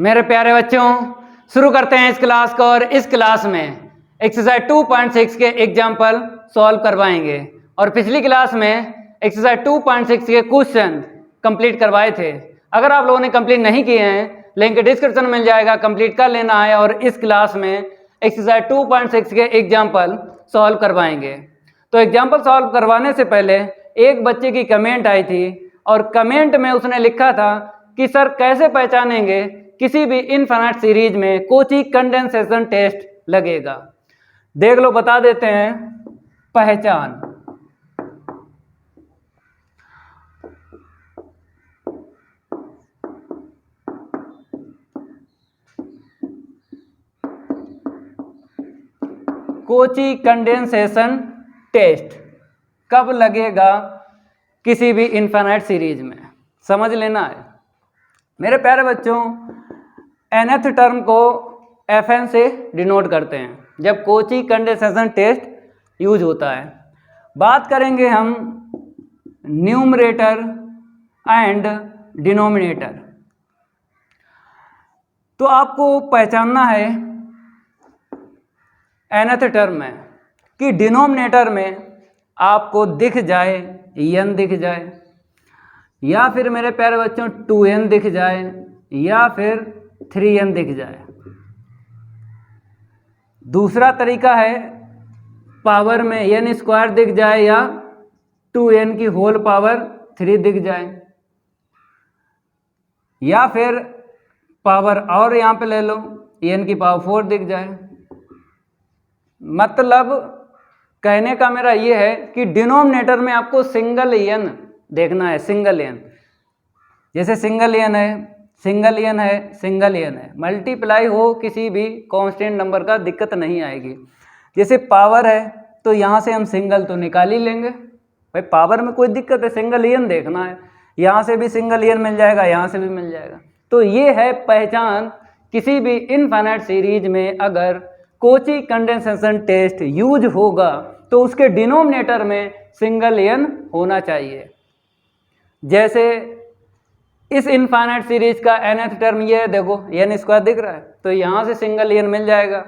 मेरे प्यारे बच्चों, शुरू करते हैं इस क्लास को। और इस क्लास में एक्सरसाइज 2.6 के एग्जाम्पल सॉल्व करवाएंगे। और पिछली क्लास में एक्सरसाइज 2.6 के क्वेश्चन कंप्लीट करवाए थे। अगर आप लोगों ने कंप्लीट नहीं किए हैं, लिंक डिस्क्रिप्शन में मिल जाएगा, कंप्लीट कर लेना है। और इस क्लास में एक्सरसाइज 2.6 के एग्जाम्पल सॉल्व करवाएंगे। तो एग्जाम्पल सॉल्व करवाने से पहले एक बच्चे की कमेंट आई थी, और कमेंट में उसने लिखा था कि सर कैसे पहचानेंगे किसी भी इनफाइनाइट सीरीज में कोची कंडेंसेशन टेस्ट लगेगा। देख लो, बता देते हैं। पहचान, कोची कंडेंसेशन टेस्ट कब लगेगा किसी भी इनफाइनाइट सीरीज में, समझ लेना है। मेरे प्यारे बच्चों, nth टर्म को Fn से डिनोट करते हैं जब कोची कंडेंसेशन टेस्ट यूज होता है। बात करेंगे हम न्यूमरेटर एंड डिनोमिनेटर। तो आपको पहचानना है nth टर्म में कि डिनोमिनेटर में आपको दिख जाए n दिख जाए, या फिर मेरे प्यारे बच्चों 2n दिख जाए, या फिर 3n दिख जाए। दूसरा तरीका है पावर में n स्क्वायर दिख जाए, या 2n की होल पावर 3 दिख जाए, या फिर पावर और यहाँ पे ले लो n की पावर 4 दिख जाए। मतलब कहने का मेरा ये है कि डिनोमिनेटर में आपको सिंगल n देखना है, सिंगल n। जैसे सिंगल n है, सिंगल n है, सिंगल n है, मल्टीप्लाई हो किसी भी कांस्टेंट नंबर का दिक्कत नहीं आएगी। जैसे पावर है तो यहाँ से हम सिंगल तो निकाल ही लेंगे भाई, पावर में कोई दिक्कत है, सिंगल n देखना है। यहाँ से भी सिंगल n मिल जाएगा, यहाँ से भी मिल जाएगा। तो ये है पहचान किसी भी इनफाइनाइट सीरीज में अगर कोची कंडेंसेशन टेस्ट यूज होगा तो उसके डिनोमिनेटर में सिंगल n होना चाहिए। जैसे इस इनफाइनाइट सीरीज का nth टर्म ये है, देखो n स्क्वायर दिख रहा है, तो यहाँ से सिंगल n मिल जाएगा।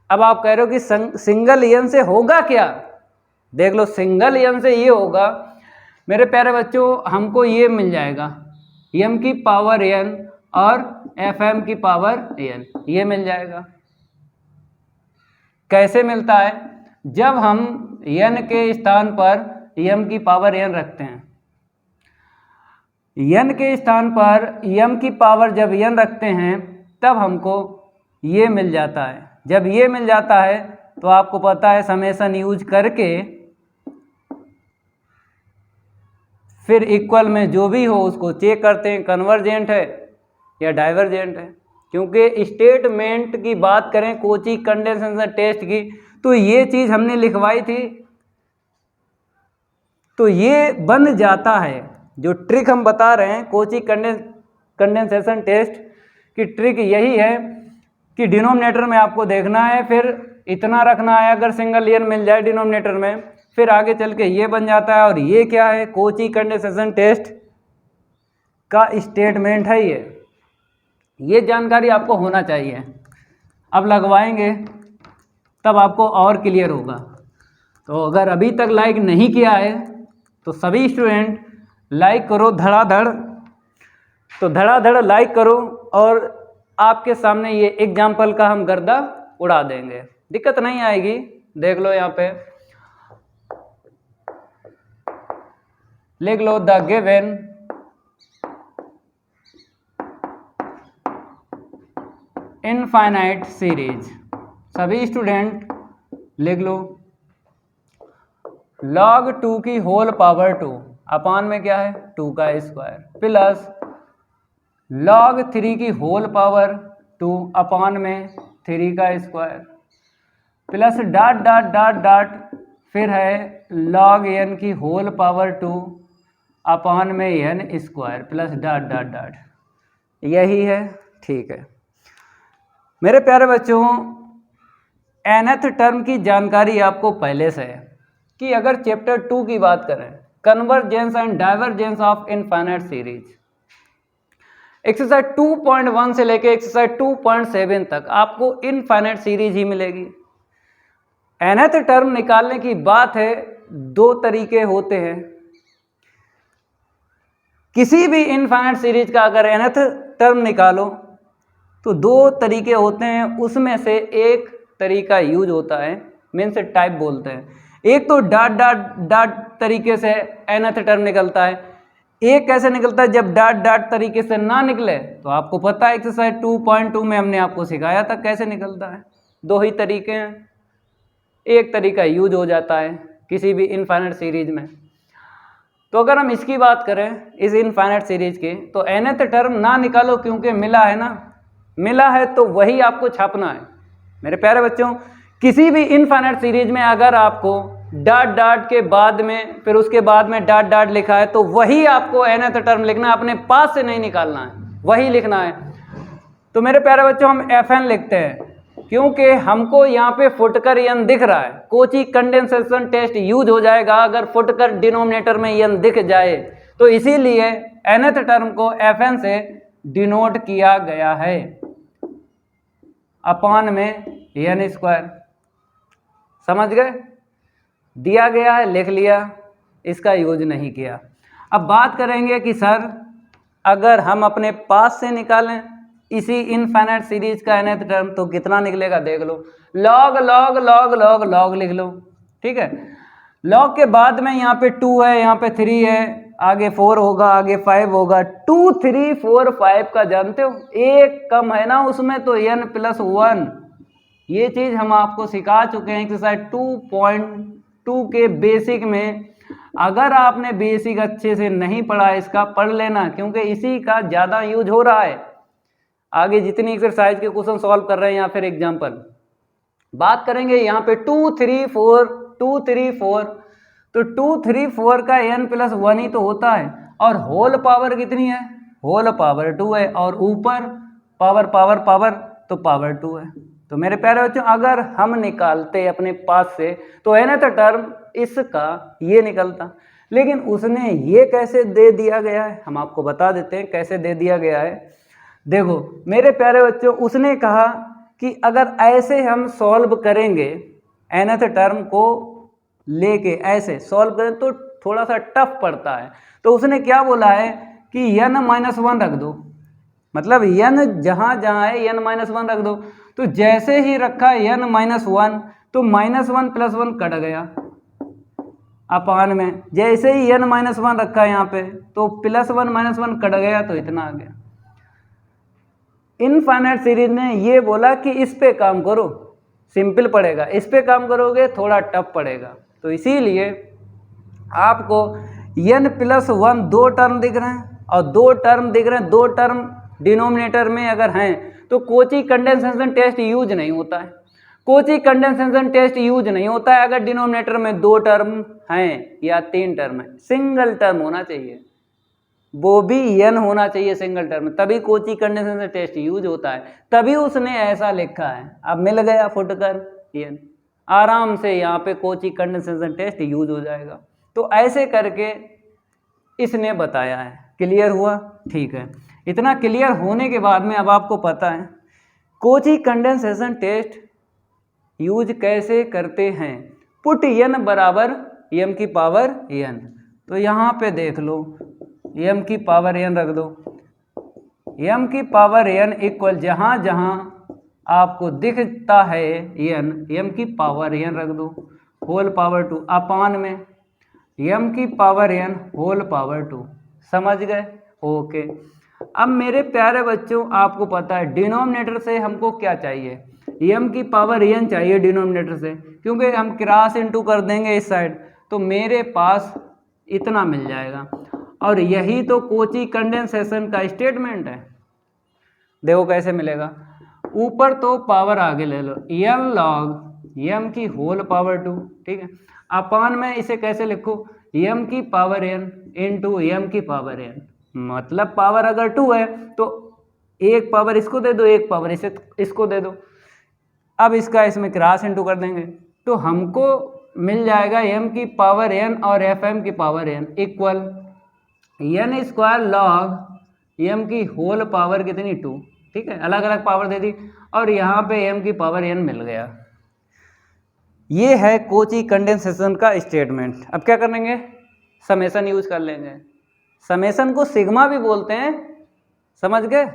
अब आप कह रहे हो कि सिंगल n से होगा क्या? देख लो, सिंगल n से ये होगा मेरे प्यारे बच्चों, हमको ये मिल जाएगा m की पावर n और fm की पावर n, ये मिल जाएगा। कैसे मिलता है? जब हम n के स्थान पर m की पावर n रखते हैं, n के स्थान पर m की पावर जब n रखते हैं तब हमको ये मिल जाता है। जब ये मिल जाता है तो आपको पता है समेशन यूज करके फिर इक्वल में जो भी हो उसको चेक करते हैं कन्वर्जेंट है या डाइवर्जेंट है। क्योंकि स्टेटमेंट की बात करें कोची कंडेंसेशन टेस्ट की, तो ये चीज़ हमने लिखवाई थी, तो ये बन जाता है। जो ट्रिक हम बता रहे हैं कोची कंडेंसेशन टेस्ट की ट्रिक यही है कि डिनोमिनेटर में आपको देखना है, फिर इतना रखना है, अगर सिंगल n मिल जाए डिनोमिनेटर में, फिर आगे चल के ये बन जाता है। और ये क्या है? कोची कंडेंसेशन टेस्ट का स्टेटमेंट है ये जानकारी आपको होना चाहिए। अब लगवाएंगे तब आपको और क्लियर होगा। तो अगर अभी तक लाइक नहीं किया है तो सभी स्टूडेंट लाइक करो धड़ाधड़, तो धड़ाधड़ लाइक करो, और आपके सामने ये एग्जाम्पल का हम गर्दा उड़ा देंगे, दिक्कत नहीं आएगी। देख लो यहाँ पे लिख लो द गिवन इनफाइनाइट सीरीज। सभी स्टूडेंट लिख लो log 2 की होल पावर 2 अपान में क्या है 2 का स्क्वायर, प्लस log 3 की होल पावर 2 अपान में 3 का square, plus dot dot dot dot, फिर है log n की होल पावर 2 अपान में n square, plus dot dot dot. यही है, ठीक है। मेरे प्यारे बच्चों, nth टर्म की जानकारी आपको पहले से है कि अगर चैप्टर 2 की बात करें, convergence and divergence of infinite series, exercise 2.1 से लेके एक्सरसाइज 2.7 तक आपको इनफाइनाइट सीरीज ही मिलेगी। nth टर्म निकालने की बात है, दो तरीके होते हैं। किसी भी इनफाइनाइट सीरीज का अगर nth टर्म निकालो तो दो तरीके होते हैं, उसमें से एक तरीका यूज होता है, मीन्स टाइप बोलते हैं। एक तो डॉट डॉट डॉट तरीके से nth टर्म निकलता है, एक कैसे निकलता है जब डॉट डॉट तरीके से ना निकले, तो आपको पता है एक्सरसाइज 2.2 में हमने आपको सिखाया था कैसे निकलता है। दो ही तरीके हैं, एक तरीका यूज हो जाता है किसी भी इनफाइनाइट सीरीज में। तो अगर हम इसकी बात करें इस इनफाइनाइट सीरीज की, तो nth टर्म ना निकालो क्योंकि मिला है ना, मिला है तो वही आपको छापना है। मेरे प्यारे बच्चों, किसी भी इनफाइनाइट सीरीज में अगर आपको डॉट डॉट के बाद में फिर उसके बाद में डॉट डॉट लिखा है तो वही आपको nth टर्म लिखना है, अपने पास से नहीं निकालना है, वही लिखना है। तो मेरे प्यारे बच्चों, हम Fn लिखते हैं क्योंकि हमको यहाँ पे फुटकर n दिख रहा है। कोची कंडेंसेशन टेस्ट यूज हो जाएगा अगर फुटकर डिनोमिनेटर में n दिख जाए, तो इसीलिए nth टर्म को Fn से डिनोट किया गया है अपान में n स्क्वायर। समझ गए? दिया गया है, लिख लिया, इसका यूज नहीं किया। अब बात करेंगे कि सर अगर हम अपने पास से निकालें इसी इनफाइनाइट सीरीज का nth टर्म तो कितना निकलेगा देख लो। Log log log log log लिख लो, ठीक है। लॉग के बाद में यहाँ पे 2 है, यहाँ पे 3 है, आगे 4 होगा, आगे 5 होगा। 2 3 4 5 का जानते हो, एक कम है ना उसमें, तो n+1। ये चीज हम आपको सिखा चुके हैं एक्सरसाइज 2.2 के बेसिक में। अगर आपने बेसिक अच्छे से नहीं पढ़ा, इसका पढ़ लेना, क्योंकि इसी का ज़्यादा यूज हो रहा है। आगे जितनी एक्सरसाइज के क्वेश्चन सॉल्व कर रहे हैं या फिर एग्जाम्पल बात करेंगे, यहाँ पे 2 3 4 2 3 4, तो 2 3 4 का n+1 ही तो होता है, और होल पावर कितनी है, होल पावर 2 है, और ऊपर पावर पावर पावर तो पावर 2 है। तो मेरे प्यारे बच्चों, अगर हम निकालते अपने पास से तो nth टर्म इसका ये निकलता, लेकिन उसने ये कैसे दे दिया गया है, हम आपको बता देते हैं कैसे दे दिया गया है। देखो मेरे प्यारे बच्चों, उसने कहा कि अगर ऐसे हम सॉल्व करेंगे nth टर्म को लेके ऐसे सॉल्व करें तो थोड़ा सा टफ पड़ता है। तो उसने क्या बोला है कि n-1 रख दो, मतलब n जहाँ जहाँ है n-1 रख दो। तो जैसे ही रखा n-1 तो -1 + 1 कट गया अपान में, जैसे ही n-1 रखा यहाँ पे तो +1 -1 कट गया, तो इतना आ गया। इनफाइनाइट सीरीज ने ये बोला कि इस पे काम करो, सिंपल पड़ेगा, इस पे काम करोगे थोड़ा टफ पड़ेगा। तो इसीलिए आपको n+1 दो टर्म दिख रहे हैं, और दो टर्म दिख रहे हैं, दो टर्म डिनोमिनेटर में अगर हैं तो कोची कंडेंसेशन टेस्ट यूज नहीं होता है। कोची कंडेंसेशन टेस्ट यूज नहीं होता है अगर डिनोमिनेटर में दो टर्म हैं या 3 टर्म है। सिंगल टर्म होना चाहिए, वो भी n होना चाहिए सिंगल टर्म, तभी कोची कंडेंसेशन टेस्ट यूज होता है, तभी उसने ऐसा लिखा है। अब मिल गया फुटकर n, आराम से यहाँ पे कोची कंडेंसेशन टेस्ट यूज हो जाएगा। तो ऐसे करके इसने बताया है। क्लियर हुआ? ठीक है। इतना क्लियर होने के बाद में अब आपको पता है कोची कंडेंसेशन टेस्ट यूज कैसे करते हैं। पुट n बराबर m की पावर n, तो यहाँ पे देख लो m की पावर n रख दो, m की पावर n इक्वल जहाँ जहाँ आपको दिखता है n, m की पावर n रख दो, होल पावर 2 अपान में m की पावर n होल पावर 2। समझ गए? ओके। अब मेरे प्यारे बच्चों, आपको पता है डिनोमिनेटर से हमको क्या चाहिए, m की पावर n चाहिए डिनोमिनेटर से, क्योंकि हम क्रॉस इनटू कर देंगे इस साइड, तो मेरे पास इतना मिल जाएगा। और यही तो कोची कंडेंसेशन का स्टेटमेंट है। देखो कैसे मिलेगा, ऊपर तो पावर आगे ले लो, n log m की होल पावर 2, ठीक है, अपान में इसे कैसे लिखो, m की पावर n इंटू m की पावर n, मतलब पावर अगर 2 है तो एक पावर इसको दे दो, एक पावर इसको दे दो। अब इसका इसमें क्रॉस इनटू कर देंगे तो हमको मिल जाएगा m की पावर n और fm की power n equal n² log m की होल पावर कितनी 2, ठीक है, अलग अलग पावर दे दी और यहाँ पे m की पावर n मिल गया। ये है कोची कंडेंसेशन का स्टेटमेंट। अब क्या करेंगे, समेशन यूज कर लेंगे। समेशन को सिग्मा भी बोलते हैं, समझ गए।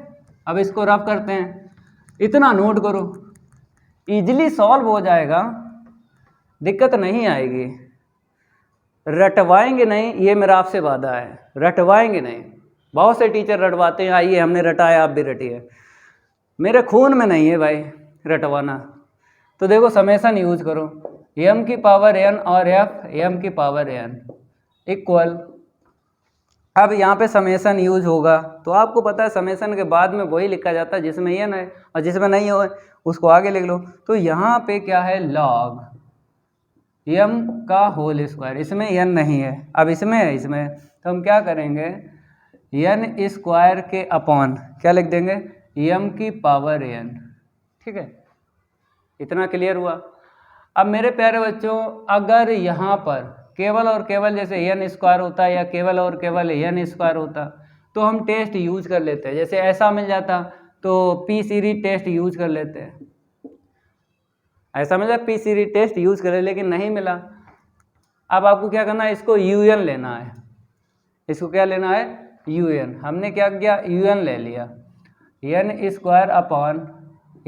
अब इसको रफ करते हैं, इतना नोट करो, इजीली सॉल्व हो जाएगा, दिक्कत नहीं आएगी। रटवाएंगे नहीं, ये मेरा आपसे वादा है, रटवाएंगे नहीं। बहुत से टीचर रटवाते हैं, आइए हमने रटाया आप भी रटिए, मेरे खून में नहीं है भाई रटवाना। तो देखो समेशन यूज करो, m की पावर n और f m की पावर n इक्वल। अब यहाँ पे समेशन यूज होगा तो आपको पता है समेशन के बाद में वही लिखा जाता है जिसमें n है, और जिसमें नहीं हो उसको आगे लिख लो। तो यहाँ पे क्या है, log m का होल स्क्वायर, इसमें n नहीं है, अब इसमें है, इसमें तो हम क्या करेंगे, n स्क्वायर के अपॉन क्या लिख देंगे, m की पावर n, ठीक है। इतना क्लियर हुआ। अब मेरे प्यारे बच्चों, अगर यहाँ पर केवल और केवल जैसे n स्क्वायर होता या केवल और केवल n स्क्वायर होता तो हम टेस्ट यूज कर लेते हैं, जैसे ऐसा मिल जाता तो पी सीरीज टेस्ट यूज कर लेते हैं, ऐसा मिला पी सीरीज टेस्ट यूज करें, लेकिन नहीं मिला। अब आपको क्या करना है, इसको un लेना है, इसको क्या लेना है, un। हमने क्या किया, un ले लिया, n स्क्वायर अपॉन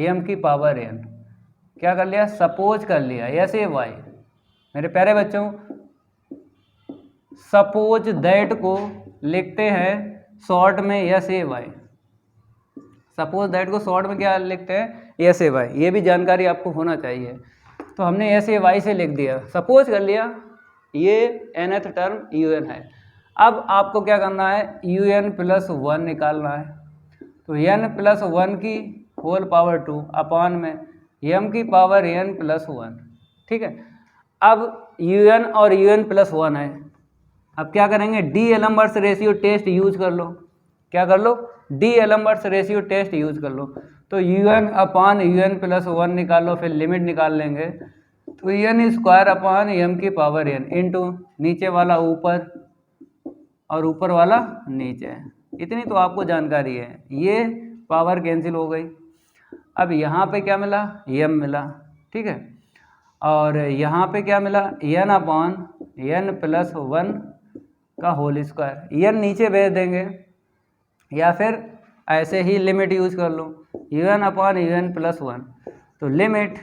m की पावर n, क्या कर लिया, सपोज कर लिया, ऐसे वाई। मेरे प्यारे बच्चों, सपोज दैट को लिखते हैं शॉर्ट में S A Y, suppose that को शॉर्ट में क्या लिखते हैं, यस ए वाई, ये भी जानकारी आपको होना चाहिए। तो हमने यस ए वाई से लिख दिया, सपोज कर लिया, ये nth टर्म un है। अब आपको क्या करना है, un प्लस 1 निकालना है, तो n प्लस 1 की होल पावर 2 अपॉन में m की पावर n प्लस 1, ठीक है। अब un और un प्लस 1 है, अब क्या करेंगे, D d'Alembert's ratio test use कर लो, क्या कर लो, D d'Alembert's ratio test use कर लो। तो un अपॉन un प्लस 1 निकालो, फिर लिमिट निकाल लेंगे, तो n स्क्वायर अपॉन m की पावर n इंटू नीचे वाला ऊपर और ऊपर वाला नीचे, इतनी तो आपको जानकारी है। ये पावर कैंसिल हो गई। अब यहाँ पे क्या मिला, m मिला, ठीक है, और यहाँ पे क्या मिला, n अपॉन n प्लस 1 का होल स्क्वायर, n नीचे भेज देंगे या फिर ऐसे ही लिमिट यूज कर लो, un अपॉन un प्लस 1, तो limit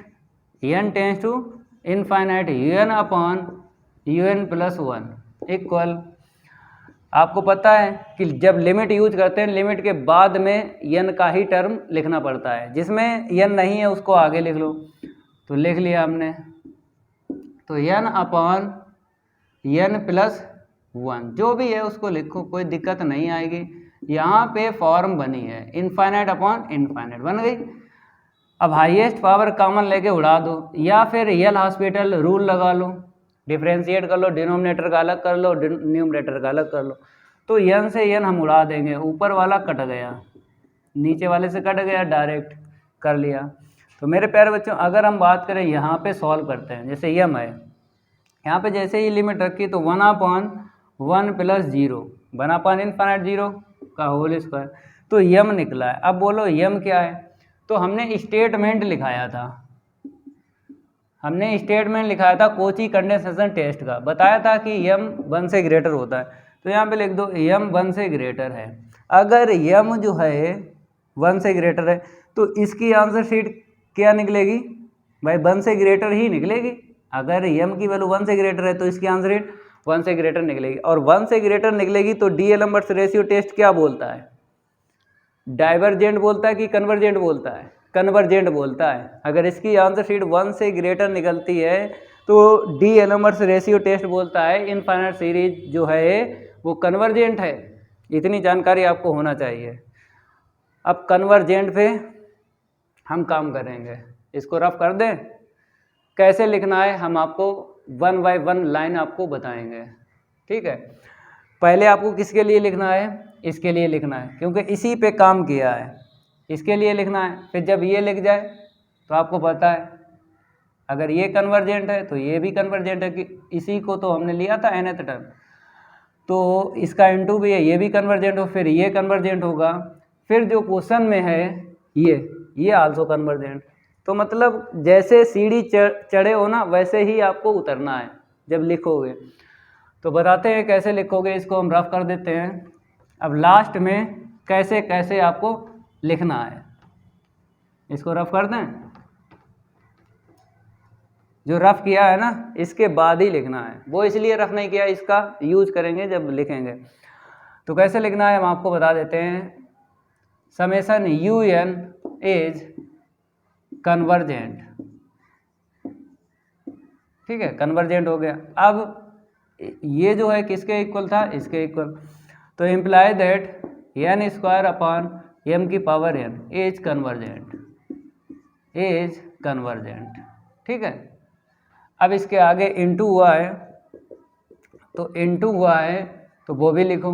n tends to infinite un upon un plus 1 equal. आपको पता है कि जब लिमिट यूज करते हैं, लिमिट के बाद में n का ही टर्म लिखना पड़ता है, जिसमें n नहीं है उसको आगे लिख लो। तो लिख लिया हमने, तो n अपॉन n प्लस 1 जो भी है उसको लिखो, कोई दिक्कत नहीं आएगी। यहाँ पे फॉर्म बनी है इनफाइनाइट अपॉन इनफाइनाइट बन गई। अब हाईएस्ट पावर कॉमन लेके उड़ा दो, या फिर एल हॉस्पिटल रूल लगा लो, डिफ्रेंशिएट कर लो, डिनोमिनेटर का अलग कर लो, न्यूमरेटर का अलग कर लो। तो n से n हम उड़ा देंगे, ऊपर वाला कट गया, नीचे वाले से कट गया, डायरेक्ट कर लिया। तो मेरे प्यारे बच्चों, अगर हम बात करें यहाँ पे सॉल्व करते हैं, जैसे m है, यहाँ पे जैसे ही लिमिट रखी तो 1 अपॉन 1 प्लस 0, 1 अपॉन इनफाइनाइट 0 का होल स्क्वायर, तो m निकला है। अब बोलो m क्या है, तो हमने स्टेटमेंट लिखाया था, हमने स्टेटमेंट लिखाया था कोची कंडेंसेशन टेस्ट का, बताया था कि m 1 से ग्रेटर होता है, तो यहाँ पे लिख दो m 1 से ग्रेटर है। अगर m जो है 1 से ग्रेटर है तो इसकी आंसर शीट क्या निकलेगी भाई, 1 से ग्रेटर ही निकलेगी। अगर m की वैल्यू 1 से ग्रेटर है तो इसकी आंसर शीट 1 से ग्रेटर निकलेगी, और 1 से ग्रेटर निकलेगी तो डी एलम्बर्ट्स रेशियो टेस्ट क्या बोलता है, डाइवर्जेंट बोलता है कि कन्वर्जेंट बोलता है, कन्वर्जेंट बोलता है। अगर इसकी आंसर शीट 1 से ग्रेटर निकलती है तो डी एलम्बर्ट्स रेशियो टेस्ट बोलता है इनफाइनाइट सीरीज जो है वो कन्वर्जेंट है। इतनी जानकारी आपको होना चाहिए। अब कन्वर्जेंट पे हम काम करेंगे, इसको रफ कर दें, कैसे लिखना है हम आपको 1 बाय 1 लाइन आपको बताएंगे, ठीक है। पहले आपको किसके लिए लिखना है, इसके लिए लिखना है, क्योंकि इसी पे काम किया है, इसके लिए लिखना है। फिर जब ये लिख जाए तो आपको पता है अगर ये कन्वर्जेंट है तो ये भी कन्वर्जेंट है, कि इसी को तो हमने लिया था nth टर्म। तो इसका इनटू भी है, ये भी कन्वर्जेंट हो, फिर ये कन्वर्जेंट होगा, फिर जो क्वेश्चन में है ये आल्सो कन्वर्जेंट। तो मतलब जैसे सीढ़ी चढ़े हो ना वैसे ही आपको उतरना है जब लिखोगे। तो बताते हैं कैसे लिखोगे, इसको हम रफ कर देते हैं। अब लास्ट में कैसे कैसे आपको लिखना है, इसको रफ कर दें। जो रफ किया है ना इसके बाद ही लिखना है, वो इसलिए रफ नहीं किया, इसका यूज करेंगे जब लिखेंगे। तो कैसे लिखना है हम आपको बता देते हैं। Summation U N is convergent, ठीक है, कन्वर्जेंट हो गया। अब ये जो है किसके इक्वल था, इसके इक्वल। तो imply that n square upon m की power n is convergent, is convergent, ठीक है। अब इसके आगे इनटू हुआ है, तो इनटू हुआ है तो वो भी लिखो।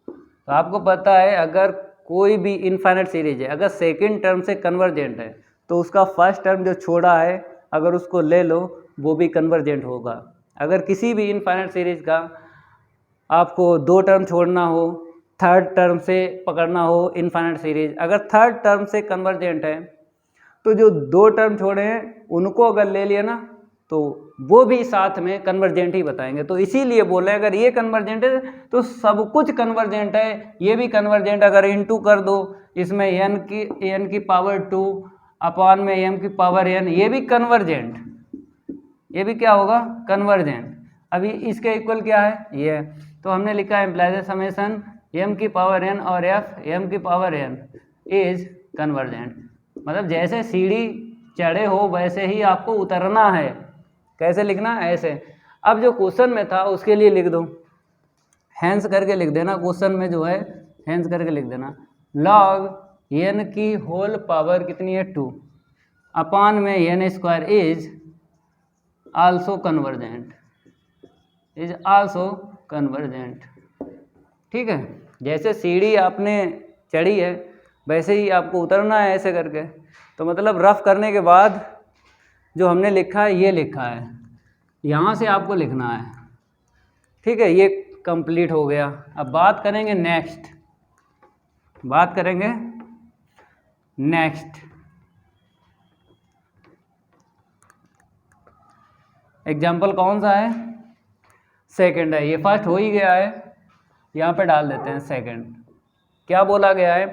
तो आपको पता है अगर कोई भी इनफाइनाइट सीरीज है, अगर सेकंड टर्म से कन्वर्जेंट है तो उसका फर्स्ट टर्म जो छोड़ा है अगर उसको ले लो वो भी कन्वर्जेंट होगा। अगर किसी भी इनफाइनाइट सीरीज का आपको दो टर्म छोड़ना हो, थर्ड टर्म से पकड़ना हो इनफाइनाइट सीरीज, अगर थर्ड टर्म से कन्वर्जेंट है तो जो दो टर्म छोड़े हैं उनको अगर ले लिया ना तो वो भी साथ में कन्वर्जेंट ही बताएंगे। तो इसीलिए बोले अगर ये कन्वर्जेंट है तो सब कुछ कन्वर्जेंट है, ये भी कन्वर्जेंट। अगर इनटू कर दो इसमें एन की पावर 2 अपॉन में एम की पावर एन, ये भी कन्वर्जेंट, ये भी क्या होगा, कन्वर्जेंट। अभी इसके इक्वल क्या है, ये है। तो हमने लिखा है इम्प्लाइज समेशन एम की पावर एन और एफ एम की पावर एन इज कन्वर्जेंट। मतलब जैसे सीढ़ी चढ़े हो वैसे ही आपको उतरना है। कैसे लिखना, ऐसे। अब जो क्वेश्चन में था उसके लिए लिख दो, हैंस करके लिख देना। क्वेश्चन में जो है हैंस करके लिख देना, लॉग एन की होल पावर कितनी है 2 अपान में N square is also convergent, is also convergent, ठीक है। जैसे सीढ़ी आपने चढ़ी है वैसे ही आपको उतरना है ऐसे करके। तो मतलब रफ करने के बाद जो हमने लिखा है ये लिखा है, यहाँ से आपको लिखना है, ठीक है। ये कंप्लीट हो गया। अब बात करेंगे नेक्स्ट, बात करेंगे नेक्स्ट। एग्जाम्पल कौन सा है, सेकंड है। ये फर्स्ट हो ही गया है, यहाँ पे डाल देते हैं सेकंड। क्या बोला गया है,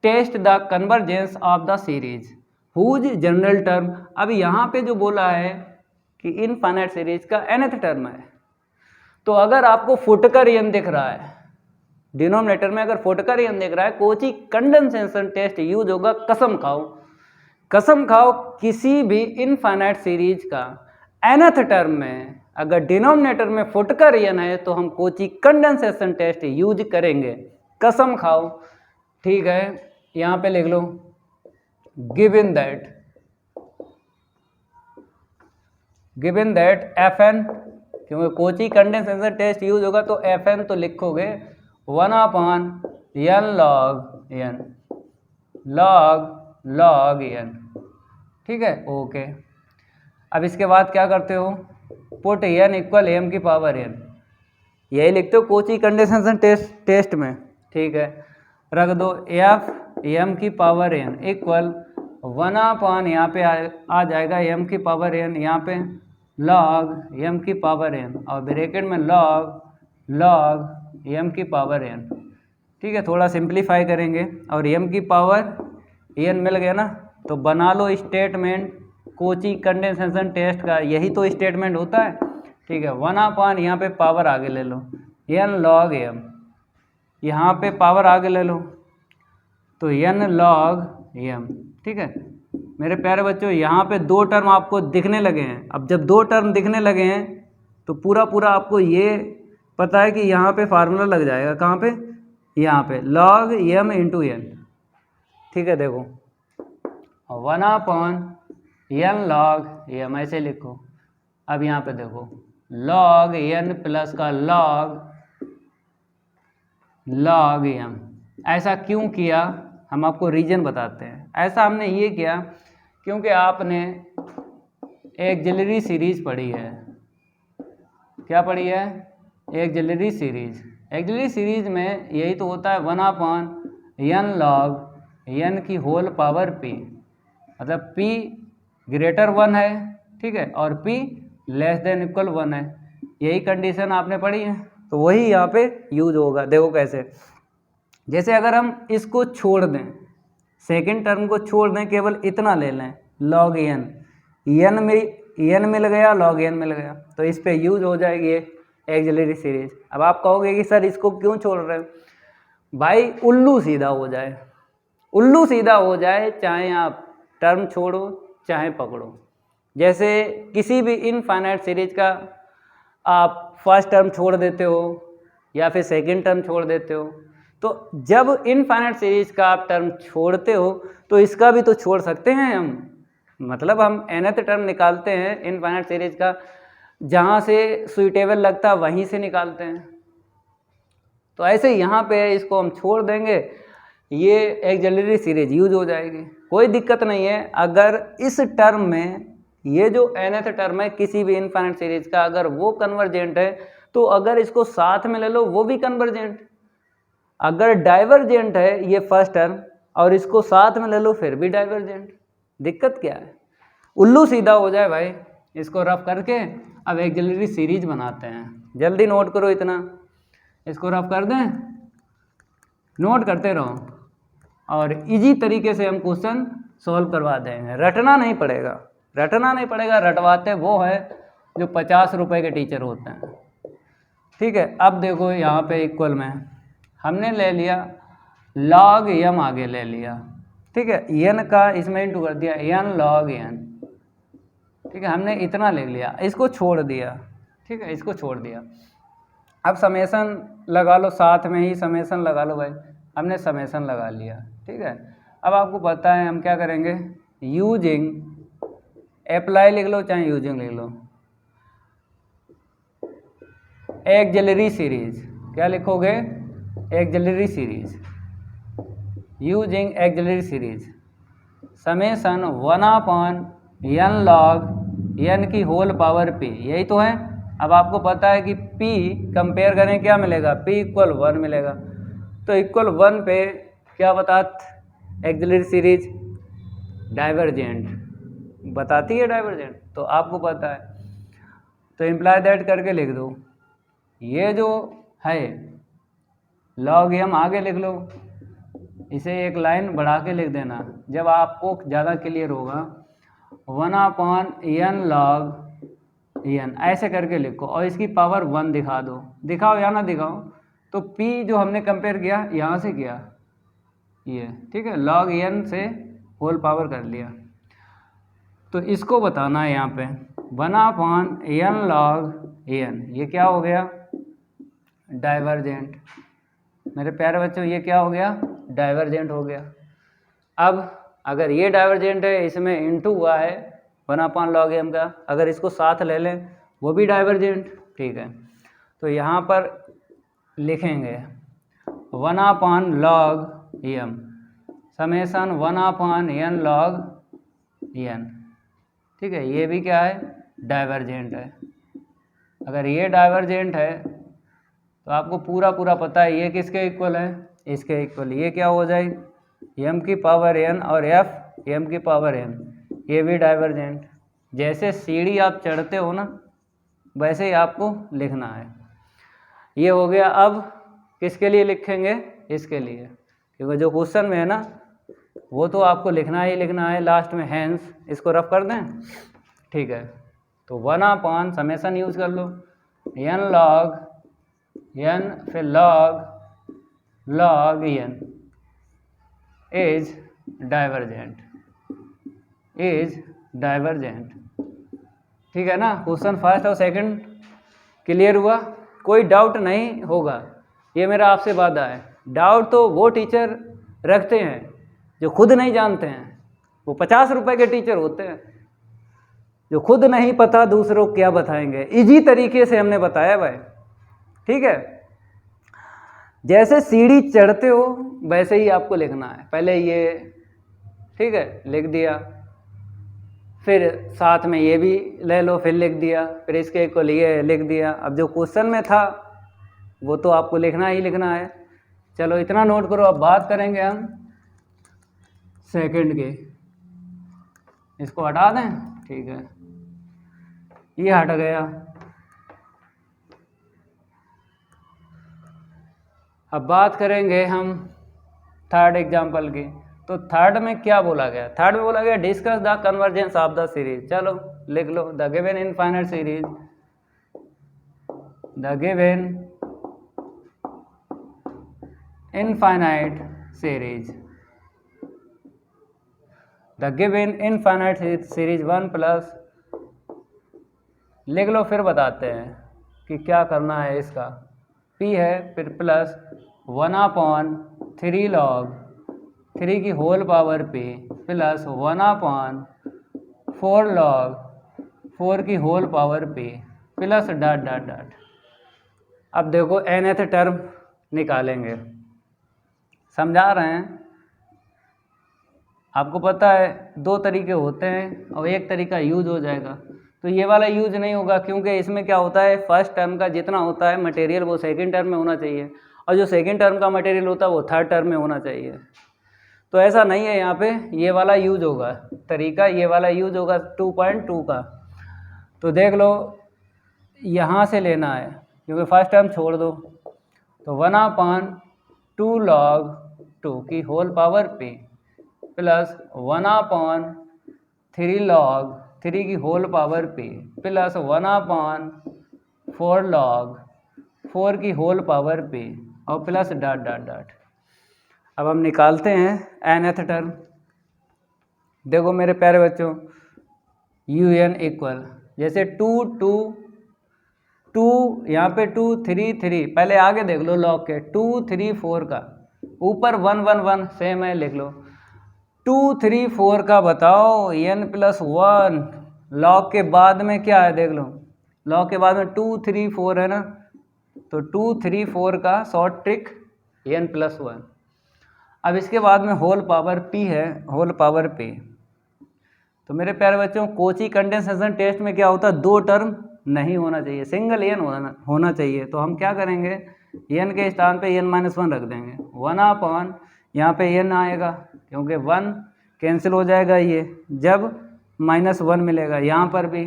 test the convergence of the series whose general term. अब यहाँ पे जो बोला है कि इनफाइनाइट सीरीज का nth टर्म है, तो अगर आपको फुटकर एन दिख रहा है डिनोमिनेटर में, अगर फुटकर एन दिख रहा है, कोची कंडेंसेशन टेस्ट यूज होगा। कसम खाओ, कसम खाओ, किसी भी इनफाइनाइट सीरीज का nth टर्म में अगर डिनोमिनेटर में फुटकर एन है तो हम कोची कंडेंसेशन टेस्ट यूज करेंगे, कसम खाओ, ठीक है। यहाँ पे लिख लो गिवन दैट एफ एन, क्योंकि कोची कंडेंसेशन टेस्ट यूज होगा तो एफ एन तो लिखोगे 1/n log n, ठीक है, ओके। अब इसके बाद क्या करते हो, पुट n इक्वल एम की पावर n, यही लिखते हो कोची कंडेंसेशन टेस्ट में, ठीक है। रख दो एफ एम की पावर n इक्वल 1/, यहाँ पे आ जाएगा एम की पावर n, यहाँ पे log एम की पावर n और ब्रैकेट में log एम की पावर n, ठीक है। थोड़ा सिंप्लीफाई करेंगे और एम की पावर n मिल गया ना, तो बना लो स्टेटमेंट कोची कंडेंसेशन टेस्ट का, यही तो स्टेटमेंट होता है, ठीक है। 1/, यहाँ पे पावर आगे ले लो n log m, यहाँ पे पावर आगे ले लो तो n log m, ठीक है। मेरे प्यारे बच्चों, यहाँ पे दो टर्म आपको दिखने लगे हैं। अब जब दो टर्म दिखने लगे हैं तो पूरा आपको ये पता है कि यहाँ पे फार्मूला लग जाएगा, कहाँ पे, यहाँ पे log m इंटू n, ठीक है। देखो 1/n log m ऐसे लिखो। अब यहाँ पे देखो log n प्लस का log m, ऐसा क्यों किया हम आपको रीजन बताते हैं। ऐसा हमने ये किया क्योंकि आपने एक्सिलरी सीरीज पढ़ी है। क्या पढ़ी है, एक्सिलरी सीरीज। एक्सिलरी सीरीज में यही तो होता है 1/n log n की होल पावर p, मतलब p ग्रेटर 1 है, ठीक है, और p लेस देन इक्वल 1 है। यही कंडीशन आपने पढ़ी है, तो वही यहाँ पे यूज होगा। देखो कैसे, जैसे अगर हम इसको छोड़ दें, सेकंड टर्म को छोड़ दें, केवल इतना ले लें log n, n मिल गया, log n मिल गया, तो इस पे यूज हो जाएगी ये एक्सिलरी सीरीज। अब आप कहोगे कि सर इसको क्यों छोड़ रहे हैं? भाई उल्लू सीधा हो जाए, उल्लू सीधा हो जाए, चाहे आप टर्म छोड़ो चाहे पकड़ो। जैसे किसी भी इनफाइनाइट सीरीज का आप फर्स्ट टर्म छोड़ देते हो या फिर सेकंड टर्म छोड़ देते हो, तो जब इनफाइनाइट सीरीज का आप टर्म छोड़ते हो तो इसका भी तो छोड़ सकते हैं हम, मतलब हम nth टर्म निकालते हैं इनफाइनाइट सीरीज का, जहाँ से सुइटेबल लगता है वहीं से निकालते हैं। तो ऐसे यहाँ पे इसको हम छोड़ देंगे, ये एक्सिलरी सीरीज यूज हो जाएगी, कोई दिक्कत नहीं है। अगर इस टर्म में ये जो nth टर्म है किसी भी इनफाइनाइट सीरीज का, अगर वो कन्वर्जेंट है तो अगर इसको साथ में ले लो वो भी कन्वर्जेंट, अगर डाइवर्जेंट है ये फर्स्ट टर्म और इसको साथ में ले लो फिर भी डाइवर्जेंट। दिक्कत क्या है? उल्लू सीधा हो जाए भाई। इसको रफ करके अब एक्सिलरी सीरीज बनाते हैं। जल्दी नोट करो, इतना इसको रफ कर दें, नोट करते रहो और इजी तरीके से हम क्वेश्चन सॉल्व करवा देंगे। रटना नहीं पड़ेगा, रटना नहीं पड़ेगा, रटवाते वो है जो 50 रुपए के टीचर होते हैं, ठीक है। अब देखो यहाँ पे इक्वल में हमने ले लिया log m, आगे ले लिया, ठीक है, n का इसमें इंटू कर दिया n log n, ठीक है, हमने इतना लिख लिया, इसको छोड़ दिया, ठीक है, इसको छोड़ दिया। अब समेसन लगा लो, साथ में ही समेसन लगा लो भाई, हमने समेसन लगा लिया, ठीक है। अब आपको पता है हम क्या करेंगे, यूजिंग, अप्लाई लिख लो चाहे यूजिंग लिख लो, एक्सिलरी सीरीज, क्या लिखोगे, axillary series, using axillary series, summation 1/n log n की होल पावर p, यही तो है। अब आपको पता है कि p कंपेयर करें क्या मिलेगा, p इक्वल 1 मिलेगा, तो इक्वल 1 पे क्या बताती एक्सिलरी सीरीज, डाइवर्जेंट बताती है, डाइवर्जेंट, तो आपको पता है, तो इम्प्लाई दैट करके लिख दो। ये जो है log m आगे लिख लो, इसे एक लाइन बढ़ा के लिख देना जब आपको ज़्यादा क्लियर होगा, 1/n log n ऐसे करके लिखो और इसकी पावर 1 दिखा दो, दिखाओ या ना दिखाओ। तो p जो हमने कंपेयर किया यहाँ से किया ये, ठीक है, log n से होल पावर कर लिया, तो इसको बताना है यहाँ पे 1/n log n, ये क्या हो गया, डाइवर्जेंट। मेरे प्यारे बच्चों ये क्या हो गया, डाइवर्जेंट हो गया। अब अगर ये डाइवर्जेंट है, इसमें इंटू हुआ है 1/n log m का, अगर इसको साथ ले लें वो भी डाइवर्जेंट, ठीक है। तो यहाँ पर लिखेंगे 1/n log m summation 1/n log n, ठीक है, ये भी क्या है, डाइवर्जेंट है। अगर ये डाइवर्जेंट है तो आपको पूरा पूरा पता है ये किसके इक्वल है, इसके इक्वल, ये क्या हो जाएगी m की पावर n और f m की पावर n, ये भी डाइवर्जेंट। जैसे सीढ़ी आप चढ़ते हो ना वैसे ही आपको लिखना है। ये हो गया। अब किसके लिए लिखेंगे, इसके लिए, क्योंकि जो क्वेश्चन में है ना वो तो आपको लिखना ही लिखना है लास्ट में, हैंस इसको रफ कर दें, ठीक है। तो 1/n समेसन यूज कर लो, n log n फिर log n इज डाइवर्जेंट, ठीक है ना। क्वेश्चन फर्स्ट और सेकंड क्लियर हुआ, कोई डाउट नहीं होगा, ये मेरा आपसे वादा है। डाउट तो वो टीचर रखते हैं जो खुद नहीं जानते हैं, वो 50 रुपए के टीचर होते हैं जो खुद नहीं पता दूसरों को क्या बताएंगे। इजी तरीके से हमने बताया भाई, ठीक है। जैसे सीढ़ी चढ़ते हो वैसे ही आपको लिखना है, पहले ये, ठीक है, लिख दिया, फिर साथ में ये भी ले लो, फिर लिख दिया, फिर इसके इक्वल ये लिख दिया। अब जो क्वेश्चन में था वो तो आपको लिखना ही लिखना है। चलो इतना नोट करो। अब बात करेंगे हम सेकंड के। इसको हटा दें, ठीक है, ये हट गया। अब बात करेंगे हम थर्ड एग्जाम्पल की। तो थर्ड में क्या बोला गया? थर्ड में बोला गया discuss the convergence of the series. चलो लिख लो, the given infinite series, the given infinite series, the given infinite series 1 plus, लिख लो फिर बताते हैं कि क्या करना है इसका। p है, फिर प्लस 1/3 log 3 की whole power p plus 1/4 log 4 की whole power p plus dot dot dot. अब देखो nth टर्म निकालेंगे, समझा रहे हैं। आपको पता है दो तरीके होते हैं और एक तरीका यूज हो जाएगा। तो ये वाला यूज नहीं होगा, क्योंकि इसमें क्या होता है, फर्स्ट टर्म का जितना होता है मटेरियल वो सेकंड टर्म में होना चाहिए, और जो सेकंड टर्म का मटेरियल होता है वो थर्ड टर्म में होना चाहिए। तो ऐसा नहीं है, यहाँ पे ये वाला यूज होगा तरीका, ये वाला यूज होगा 2.2 का। तो देख लो यहाँ से लेना है, क्योंकि फर्स्ट टर्म छोड़ दो। तो 1/2 log 2 की whole power p plus 1/3 log 3 की whole power p plus 1/4 log 4 की होल पावर p और प्लस डॉट डॉट डॉट। अब हम निकालते हैं nth टर्म। देखो मेरे प्यारे बच्चों, un इक्वल जैसे 2 2 2, यहाँ पे 2 3 3, पहले आगे देख लो लॉग के 2 3 4 का, ऊपर 1 1 1 सेम है, लिख लो 2 3 4 का बताओ n प्लस 1। लॉग के बाद में क्या है देख लो, लॉग के बाद में 2 3 4 है ना, तो 2 3 4 का शॉर्ट ट्रिक n प्लस 1। अब इसके बाद में होल पावर p है, होल पावर p। तो मेरे प्यारे बच्चों कोची कंडेंसेशन टेस्ट में क्या होता है, दो टर्म नहीं होना चाहिए, सिंगल n होना चाहिए। तो हम क्या करेंगे, n के स्थान पे n-1 रख देंगे। 1/, यहाँ पे n आएगा क्योंकि 1 कैंसिल हो जाएगा, ये जब -1 मिलेगा, यहाँ पर भी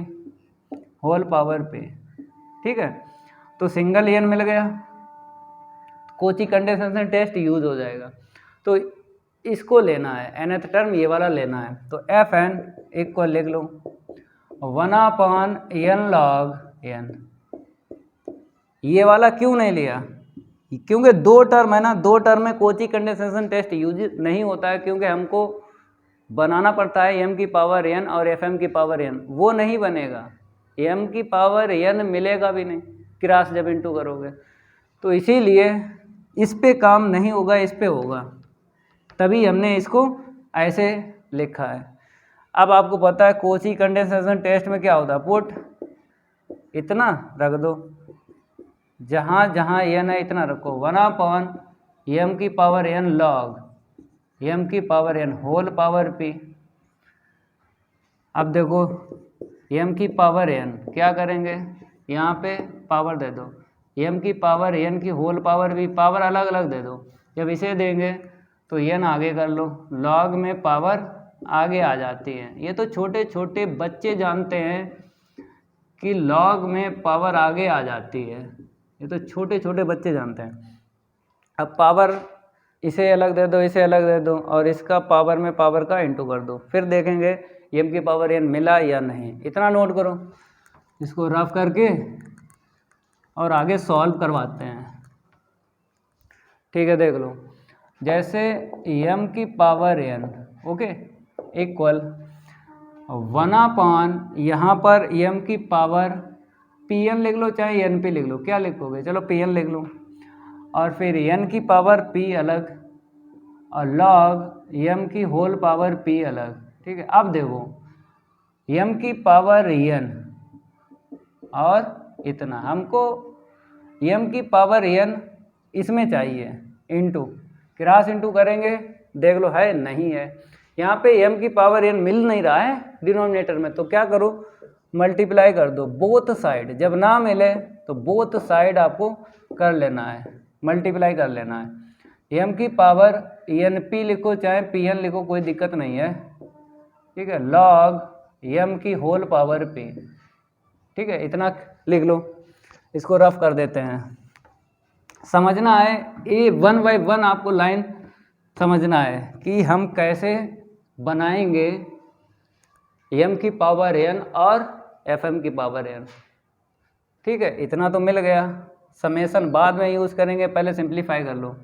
होल पावर पे, ठीक है। तो सिंगल n मिल गया, कोची कंडेंसेशन टेस्ट यूज हो जाएगा। तो इसको लेना है, nth टर्म ये वाला लेना है। तो Fn इक्वल लिख लो 1/n log n। ये वाला क्यों नहीं लिया, क्योंकि दो टर्म है ना, दो टर्म में कोची कंडेंसेशन टेस्ट यूज नहीं होता है, क्योंकि हमको बनाना पड़ता है m की पावर n और fm की पावर n, वो नहीं बनेगा, m की पावर n मिलेगा भी नहीं क्रॉस जब इंटू करोगे। तो इसीलिए इस पे काम नहीं होगा, इस पे होगा, तभी हमने इसको ऐसे लिखा है। अब आपको पता है कोची कंडेंसेशन टेस्ट में क्या होता है, पुट इतना रख दो, जहाँ जहाँ n है इतना रखो, 1/m की पावर n log m की power n whole power p। अब देखो m की पावर n क्या करेंगे, यहाँ पे पावर दे दो, m की पावर n की होल पावर भी, पावर अलग अलग दे दो। जब इसे देंगे तो n आगे कर लो, log में पावर आगे आ जाती है। ये तो छोटे छोटे बच्चे जानते हैं कि log में पावर आगे आ जाती है, ये तो छोटे छोटे बच्चे जानते हैं। अब पावर इसे अलग दे दो, इसे अलग दे दो, और इसका पावर में पावर का इंटू कर दो, फिर देखेंगे m की पावर n मिला या नहीं। इतना नोट करो, इसको रफ करके और आगे सॉल्व करवाते हैं, ठीक है। देख लो जैसे m की पावर n ओके इक्वल 1/, यहाँ पर m की पावर pn लिख लो चाहे np लिख लो, क्या लिखोगे, चलो pn लिख लो, और फिर n की पावर p अलग और log m की होल पावर p अलग, ठीक है। अब देखो m की पावर n और इतना, हमको m की पावर n इसमें चाहिए, इंटू क्रॉस इंटू करेंगे, देख लो है नहीं है, यहाँ पे m की पावर n मिल नहीं रहा है डिनोमिनेटर में। तो क्या करो, मल्टीप्लाई कर दो बोथ साइड, जब ना मिले तो बोथ साइड आपको कर लेना है, मल्टीप्लाई कर लेना है। m की पावर एन पी लिखो चाहे पी एन लिखो, कोई दिक्कत नहीं है, ठीक है, log m की होल पावर p, ठीक है, इतना लिख लो। इसको रफ कर देते हैं, समझना है ये 1 बाय 1 आपको लाइन समझना है कि हम कैसे बनाएंगे m की पावर n और fm की पावर n, ठीक है, इतना तो मिल गया। समेसन बाद में यूज़ करेंगे, पहले सिंप्लीफाई कर लो।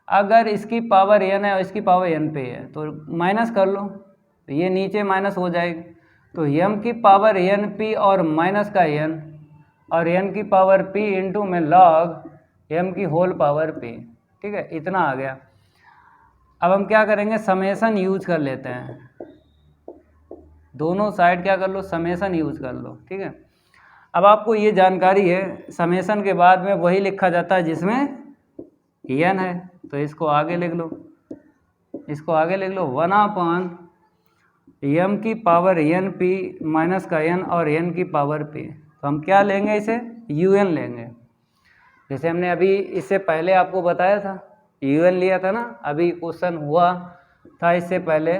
अगर इसकी पावर n है और इसकी पावर n पे है तो माइनस कर लो, तो ये नीचे माइनस हो जाएगी, तो m की पावर n p और माइनस का n और n की पावर p इंटू में log m की होल पावर p, ठीक है, इतना आ गया। अब हम क्या करेंगे, समेसन यूज कर लेते हैं, दोनों साइड क्या कर लो, समेसन यूज कर लो, ठीक है। अब आपको ये जानकारी है, समेसन के बाद में वही लिखा जाता है जिसमें n है, तो इसको आगे लिख लो, इसको आगे लिख लो 1/m की पावर n p माइनस का n और n की पावर p, तो हम क्या लेंगे, इसे un लेंगे। जैसे हमने अभी इससे पहले आपको बताया था, un लिया था ना, अभी क्वेश्चन हुआ था इससे पहले।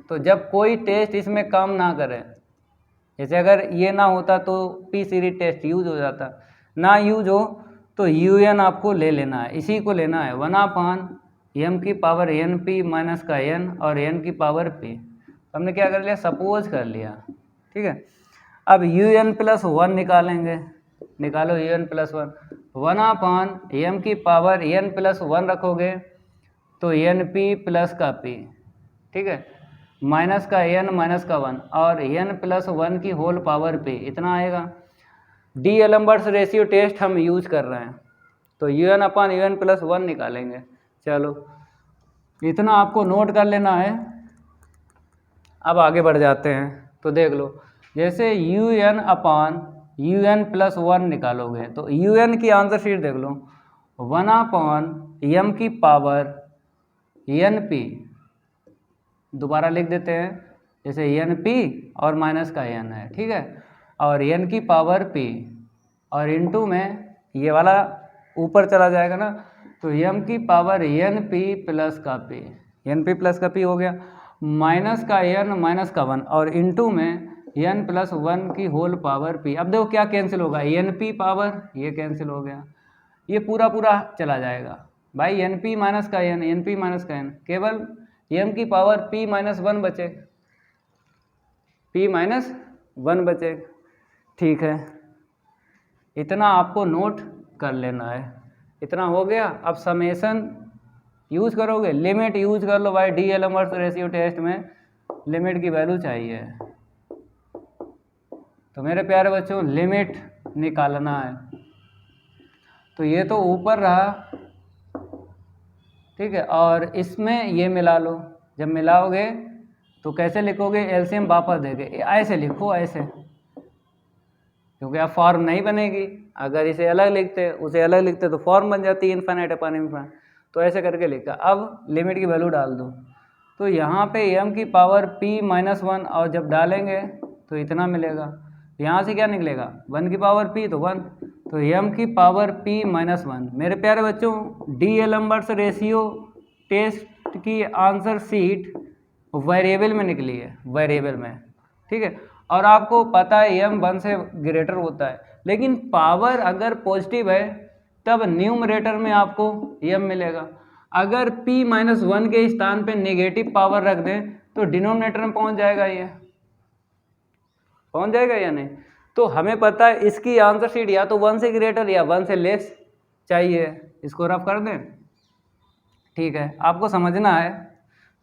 तो जब कोई टेस्ट इसमें काम ना करे, जैसे अगर ये ना होता तो पी सीरीज टेस्ट यूज हो जाता, ना यूज हो तो un आपको ले लेना है, इसी को लेना है 1/m की पावर n p माइनस का n और n की पावर p। हमने क्या कर लिया, सपोज कर लिया, ठीक है। अब un प्लस 1 निकालेंगे, निकालो un प्लस 1, 1/m की पावर n प्लस 1 रखोगे तो n p प्लस का p, ठीक है, माइनस का n माइनस का 1 और n प्लस 1 की होल पावर p, इतना आएगा। डी एलम्बर्ट्स रेशियो टेस्ट हम यूज कर रहे हैं, तो un/un प्लस 1 निकालेंगे। चलो इतना आपको नोट कर लेना है। अब आगे बढ़ जाते हैं, तो देख लो, जैसे un/un प्लस 1 निकालोगे तो un की आंसर शीट देख लो, 1/m की पावर np, दोबारा लिख देते हैं, जैसे np और माइनस का n है, ठीक है, और n की पावर p और इनटू में ये वाला ऊपर चला जाएगा ना, तो m की पावर np प्लस का p, np प्लस का p हो गया, माइनस का n माइनस का 1 और इनटू में n प्लस 1 की होल पावर p। अब देखो क्या कैंसिल होगा, np पावर ये कैंसिल हो गया, ये पूरा पूरा चला जाएगा भाई, np माइनस का n, np माइनस का n, केवल m की पावर p माइनस 1 बचेगा, p माइनस 1 बचेगा, ठीक है, इतना आपको नोट कर लेना है। इतना हो गया। अब समेसन यूज करोगे, लिमिट यूज कर लो भाई, डी एलम्बर्ट्स रेशियो टेस्ट में लिमिट की वैल्यू चाहिए, तो मेरे प्यारे बच्चों लिमिट निकालना है। तो ये तो ऊपर रहा, ठीक है, और इसमें ये मिला लो, जब मिलाओगे तो कैसे लिखोगे, एलसीएम वापस देके ऐसे लिखो, ऐसे, क्योंकि अब फॉर्म नहीं बनेगी, अगर इसे अलग लिखते उसे अलग लिखते तो फॉर्म बन जाती है इन्फाइनाइट अपॉन इन्फाइनाइट, तो ऐसे करके लिखा। अब लिमिट की वैल्यू डाल दो, तो यहाँ पे m की पावर p माइनस 1 और जब डालेंगे तो इतना मिलेगा, यहाँ से क्या निकलेगा 1 की पावर p तो 1, तो m की पावर p माइनस 1। मेरे प्यारे बच्चों डी एलम्बर्ट्स रेशियो टेस्ट की आंसर शीट वेरिएबल में निकली है, वेरिएबल में, ठीक है, और आपको पता है m 1 से ग्रेटर होता है, लेकिन पावर अगर पॉजिटिव है तब न्यूमरेटर में आपको m मिलेगा, अगर p माइनस 1 के स्थान पे नेगेटिव पावर रख दें तो डिनोमिनेटर में पहुंच जाएगा, ये पहुंच जाएगा या नहीं। तो हमें पता है इसकी आंसर शीट या तो 1 से ग्रेटर या 1 से लेस चाहिए, इसको रफ कर दें, ठीक है, आपको समझना है।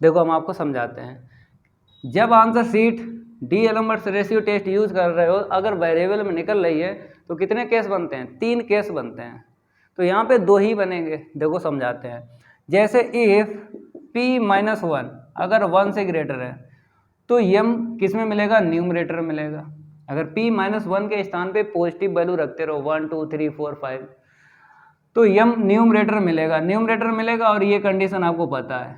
देखो हम आपको समझाते हैं, जब answer sheet D d'Alembert's ratio test use कर रहे हो, अगर वेरिएबल में निकल रही है तो कितने केस बनते हैं, 3 केस बनते हैं, तो यहाँ पे 2 ही बनेंगे। देखो समझाते हैं, जैसे इफ p माइनस 1 अगर 1 से ग्रेटर है तो m किस में मिलेगा, न्यूमरेटर में मिलेगा। अगर p माइनस 1 के स्थान पे पॉजिटिव वैल्यू रखते रहो 1 2 3 4 5 तो m न्यूमरेटर मिलेगा, न्यूमरेटर मिलेगा, और ये कंडीशन आपको पता है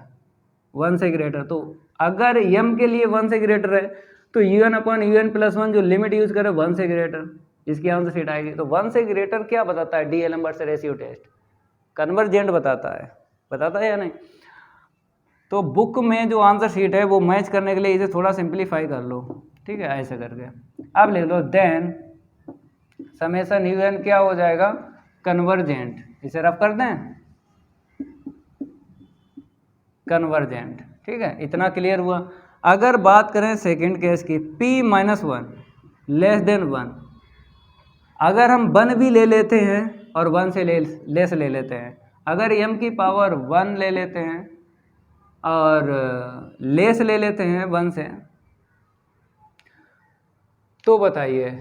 1 से ग्रेटर। तो अगर m के लिए 1 से ग्रेटर है तो UN/UN+1 जो लिमिट यूज करे 1 से ग्रेटर, इसकी आंसर शीट आएगी। तो 1 से ग्रेटर क्या बताता है? D-Alembert रेशियो टेस्ट कन्वर्जेंट बताता है या नहीं? तो बुक में जो आंसर शीट है वो मैच करने के लिए इसे थोड़ा सिंप्लीफाई कर लो, ठीक है, ऐसे करके। अब लिख लो देन समेशन UN क्या हो जाएगा? कन्वर्जेंट। इसे रफ कर दें, कन्वर्जेंट, ठीक है, इतना क्लियर हुआ। अगर बात करें सेकंड केस की, P-1 लेस देन 1, अगर हम 1 भी ले लेते हैं और 1 से लेस ले लेते हैं, अगर m की पावर 1 ले लेते हैं और लेस ले लेते हैं 1 से, तो बताइए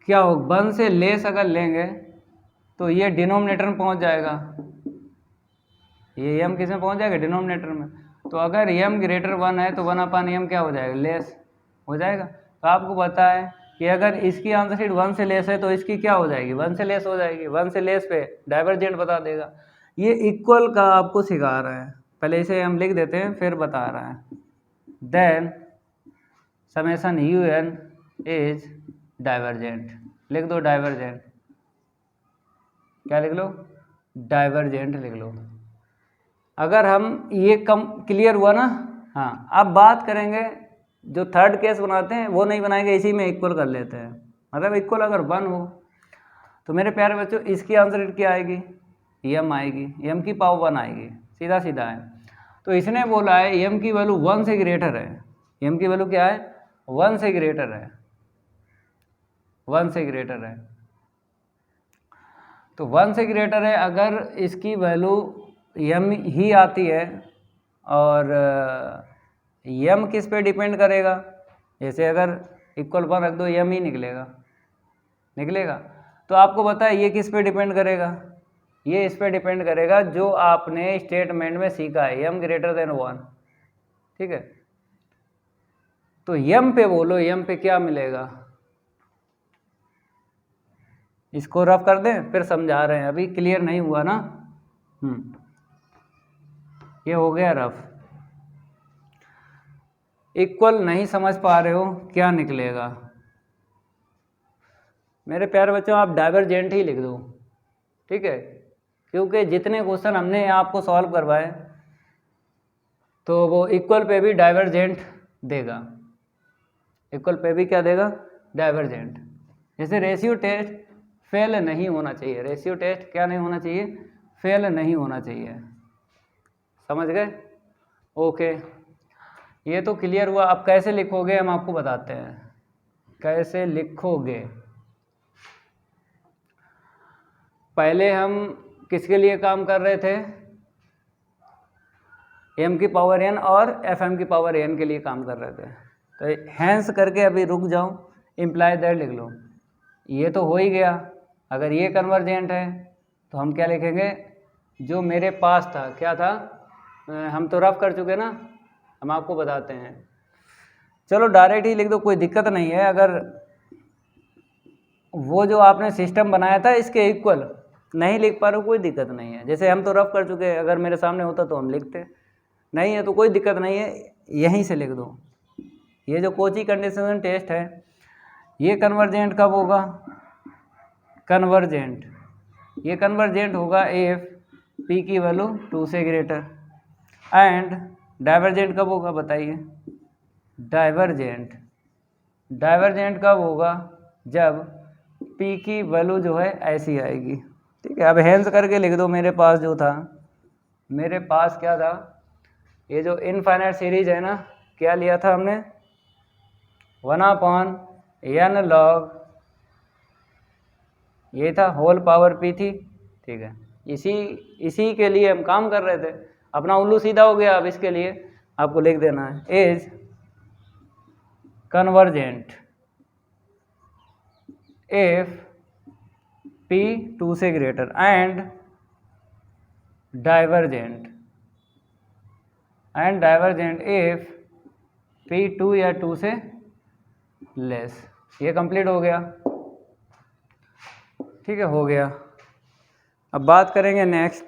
क्या हो? 1 से लेस अगर लेंगे तो ये डिनोमिनेटर में पहुंच जाएगा, ये m किस में पहुंच जाएगा? डिनोमिनेटर में। तो अगर m ग्रेटर 1 है तो 1/m क्या हो जाएगा? लेस हो जाएगा। तो आपको पता है कि अगर इसकी आंसर शीट 1 से लेस है तो इसकी क्या हो जाएगी? 1 से लेस हो जाएगी। 1 से लेस पे डाइवर्जेंट बता देगा। ये इक्वल का आपको सिखा रहा है, पहले इसे हम लिख देते हैं फिर बता रहा है। Then summation UN is divergent. लिख दो डाइवर्जेंट, क्या लिख लो? डाइवर्जेंट लिख लो। अगर हम ये कम क्लियर हुआ ना? हाँ, अब बात करेंगे जो थर्ड केस बनाते हैं वो नहीं बनाएंगे, इसी में इक्वल कर लेते हैं। मतलब इक्वल अगर 1 हो तो मेरे प्यारे बच्चों इसकी आंसर क्या आएगी? m आएगी, m की पावर 1 आएगी, सीधा सीधा है। तो इसने बोला है m की वैल्यू 1 से ग्रेटर है, m की वैल्यू क्या है? 1 से ग्रेटर है, 1 से ग्रेटर है। तो 1 से ग्रेटर है, अगर इसकी वैल्यू m ही आती है और m किस पे डिपेंड करेगा? जैसे अगर इक्वल 1 रख दो m ही निकलेगा। तो आपको पता है ये किस पे डिपेंड करेगा? ये इस पे डिपेंड करेगा जो आपने स्टेटमेंट में सीखा है, m ग्रेटर देन 1, ठीक है। तो m पे बोलो, m पे क्या मिलेगा? इसको रफ कर दें फिर समझा रहे हैं, अभी क्लियर नहीं हुआ ना। ये हो गया रफ। इक्वल नहीं समझ पा रहे हो, क्या निकलेगा? मेरे प्यारे बच्चों आप डाइवर्जेंट ही लिख दो, ठीक है, क्योंकि जितने क्वेश्चन हमने आपको सॉल्व करवाए तो वो इक्वल पे भी डाइवर्जेंट देगा। इक्वल पे भी क्या देगा? डाइवर्जेंट। जैसे रेशियो टेस्ट फेल नहीं होना चाहिए, रेशियो टेस्ट क्या नहीं होना चाहिए? फेल नहीं होना चाहिए। समझ गए? ओके, ये तो क्लियर हुआ। अब कैसे लिखोगे हम आपको बताते हैं, कैसे लिखोगे। पहले हम किसके लिए काम कर रहे थे? m की पावर n और fm की पावर n के लिए काम कर रहे थे। तो हैंस करके अभी रुक जाओ, इम्प्लाई दैट लिख लो। ये तो हो ही गया। अगर ये कन्वर्जेंट है तो हम क्या लिखेंगे? जो मेरे पास था, क्या था? हम तो रफ कर चुके ना, हम आपको बताते हैं। चलो डायरेक्ट ही लिख दो, कोई दिक्कत नहीं है। अगर वो जो आपने सिस्टम बनाया था इसके इक्वल नहीं लिख पा रहे हो, कोई दिक्कत नहीं है। जैसे हम तो रफ कर चुके हैं, अगर मेरे सामने होता तो हम लिखते, नहीं है तो कोई दिक्कत नहीं है, यहीं से लिख दो। ये जो कोची कंडीशन टेस्ट है ये कन्वर्जेंट कब होगा? कन्वर्जेंट, ये कन्वर्जेंट होगा इफ p की वैल्यू 2 से ग्रेटर। एंड डाइवर्जेंट कब होगा बताइए? डाइवर्जेंट कब होगा? जब p की वैल्यू जो है ऐसी आएगी, ठीक है। अब हेंस करके लिख दो। मेरे पास जो था, मेरे पास क्या था? ये जो इनफाइनाइट सीरीज है ना, क्या लिया था हमने? 1/n log, ये था, होल पावर p थी, ठीक है। इसी के लिए हम काम कर रहे थे। अपना उल्लू सीधा हो गया। अब इसके लिए आपको लिख देना है इज कन्वर्जेंट इफ p 2 से greater and divergent if p 2 या 2 से लेस। ये कंप्लीट हो गया, ठीक है, हो गया। अब बात करेंगे नेक्स्ट,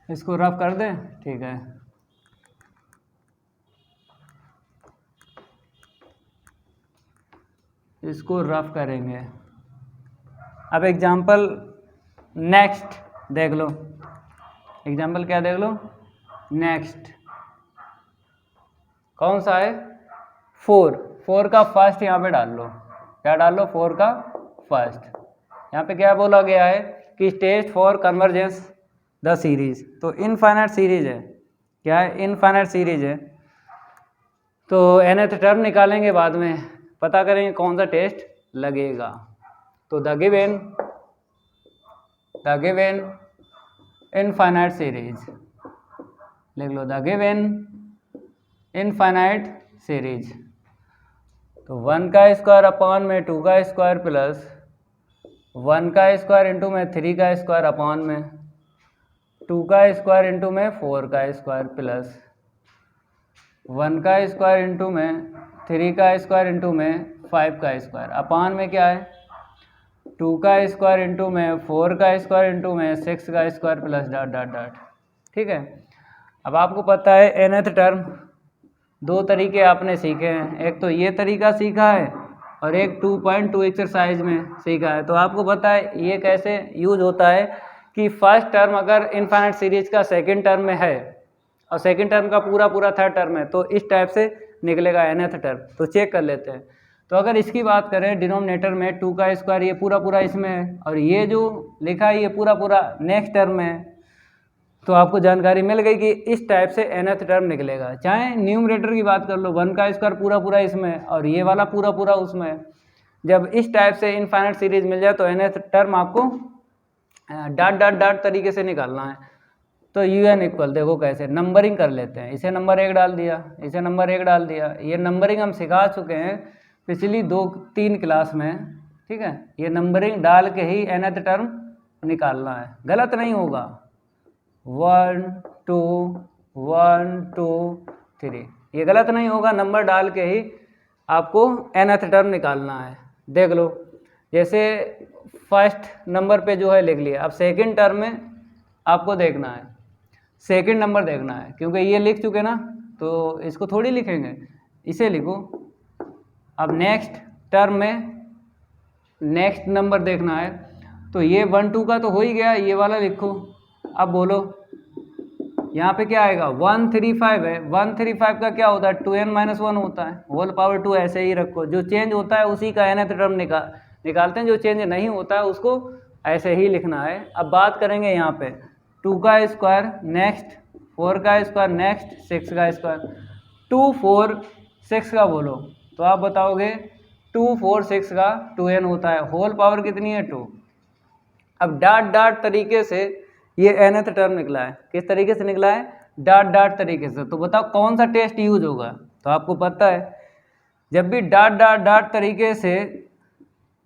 इसको रफ कर दें, ठीक है। इसको रफ करेंगे। अब एग्जाम्पल नेक्स्ट देख लो, एग्जाम्पल क्या देख लो, नेक्स्ट कौन सा है, 4 का फर्स्ट यहाँ पे डाल लो, क्या डाल लो, 4 का फर्स्ट। यहाँ पे क्या बोला गया है कि test for convergence the series, तो इनफाइनाइट सीरीज है, क्या है, इनफाइनाइट सीरीज है। तो nth टर्म निकालेंगे, बाद में पता करेंगे कौन सा टेस्ट लगेगा। तो द गिवन इनफाइनाइट सीरीज लिख लो, द गिवन इनफाइनाइट सीरीज। तो 1 का स्क्वायर अपॉन में 2 का स्क्वायर प्लस 1 का स्क्वायर इंटू में 3 का स्क्वायर अपॉन में 2 का स्क्वायर इंटू में 4 का स्क्वायर प्लस 1 का स्क्वायर इंटू में 3 का स्क्वायर इंटू में 5 का स्क्वायर अपॉन में क्या है, 2 का स्क्वायर इंटू में 4 का स्क्वायर इंटू में 6 का square plus dot dot dot. ठीक है, अब आपको पता है nth टर्म, दो तरीके आपने सीखे हैं, एक तो ये तरीका सीखा है और एक 2.2 एक्सरसाइज में सीखा है। तो आपको पता है ये कैसे यूज होता है कि फर्स्ट टर्म अगर इनफाइनाइट सीरीज का सेकंड टर्म में है और सेकंड टर्म का पूरा थर्ड टर्म है, तो इस टाइप से निकलेगा nth टर्म। तो चेक कर लेते हैं। तो अगर इसकी बात करें डिनोमिनेटर में 2 का स्क्वायर ये पूरा इसमें है और ये जो लिखा है ये पूरा नेक्स्ट टर्म में है, तो आपको जानकारी मिल गई कि इस टाइप से nth टर्म निकलेगा। चाहे न्यूमरेटर की बात कर लो, 1 का स्क्वायर पूरा इसमें है और ये वाला पूरा उसमें है। जब इस टाइप से इनफाइनाइट सीरीज मिल जाए तो nth टर्म आपको डॉट डॉट डॉट तरीके से निकालना है। तो un इक्वल, देखो कैसे नंबरिंग कर लेते हैं, इसे नंबर 1 डाल दिया, इसे नंबर 1 डाल दिया। ये नंबरिंग हम सिखा चुके हैं पिछली 2-3 क्लास में। ठीक है, ये नंबरिंग डाल के ही nth टर्म निकालना है, गलत नहीं होगा। 1 2 1 2 3, ये गलत नहीं होगा, नंबर डाल के ही आपको nth टर्म निकालना है। देख लो, जैसे फर्स्ट नंबर पे जो है लिख लिया, अब सेकंड टर्म में आपको देखना है, सेकंड नंबर देखना है, क्योंकि ये लिख चुके ना तो इसको थोड़ी लिखेंगे, इसे लिखो। अब नेक्स्ट टर्म में नेक्स्ट नंबर देखना है, तो ये 1 2 का तो हो ही गया, ये वाला लिखो। अब बोलो यहाँ पे क्या आएगा, 135 है, 135 का क्या होता है, 2n-1 होता है, होल पावर 2 ऐसे ही रखो। जो चेंज होता है उसी का nth टर्म निकालते हैं, जो चेंज नहीं होता है उसको ऐसे ही लिखना है। अब बात करेंगे यहाँ पे 2 का स्क्वायर नेक्स्ट, 4 का स्क्वायर नेक्स्ट, 6 का स्क्वायर। 2 4 6 का बोलो तो आप बताओगे 2 4 6 का 2n होता है, होल पावर कितनी है, 2। अब डॉट डॉट तरीके से ये nth टर्म निकला है, किस तरीके से निकला है, डॉट डॉट तरीके से। तो बताओ कौन सा टेस्ट यूज होगा, तो आपको पता है जब भी डॉट डॉट डॉट तरीके से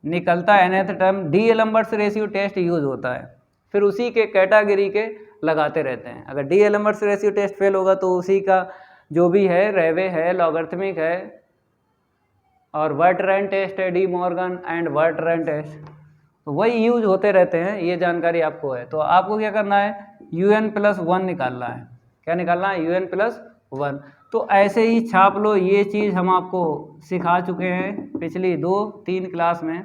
निकलता है nth term, d'Alembert's ratio test use होता है। फिर उसी के कैटेगरी के लगाते रहते हैं। अगर डी-एल्बर्ट्स रेशियो टेस्ट फेल होगा तो उसी का जो भी है, रेवे है, लॉगरिथमिक है और वर्टरैन टेस्ट है, D Morgan and Bertrand test, तो वही यूज होते रहते हैं। ये जानकारी आपको है। तो आपको क्या करना है, un+1 निकालना है। क्या निकालना है, un+1। तो ऐसे ही छाप लो, ये चीज़ हम आपको सिखा चुके हैं पिछली 2-3 क्लास में।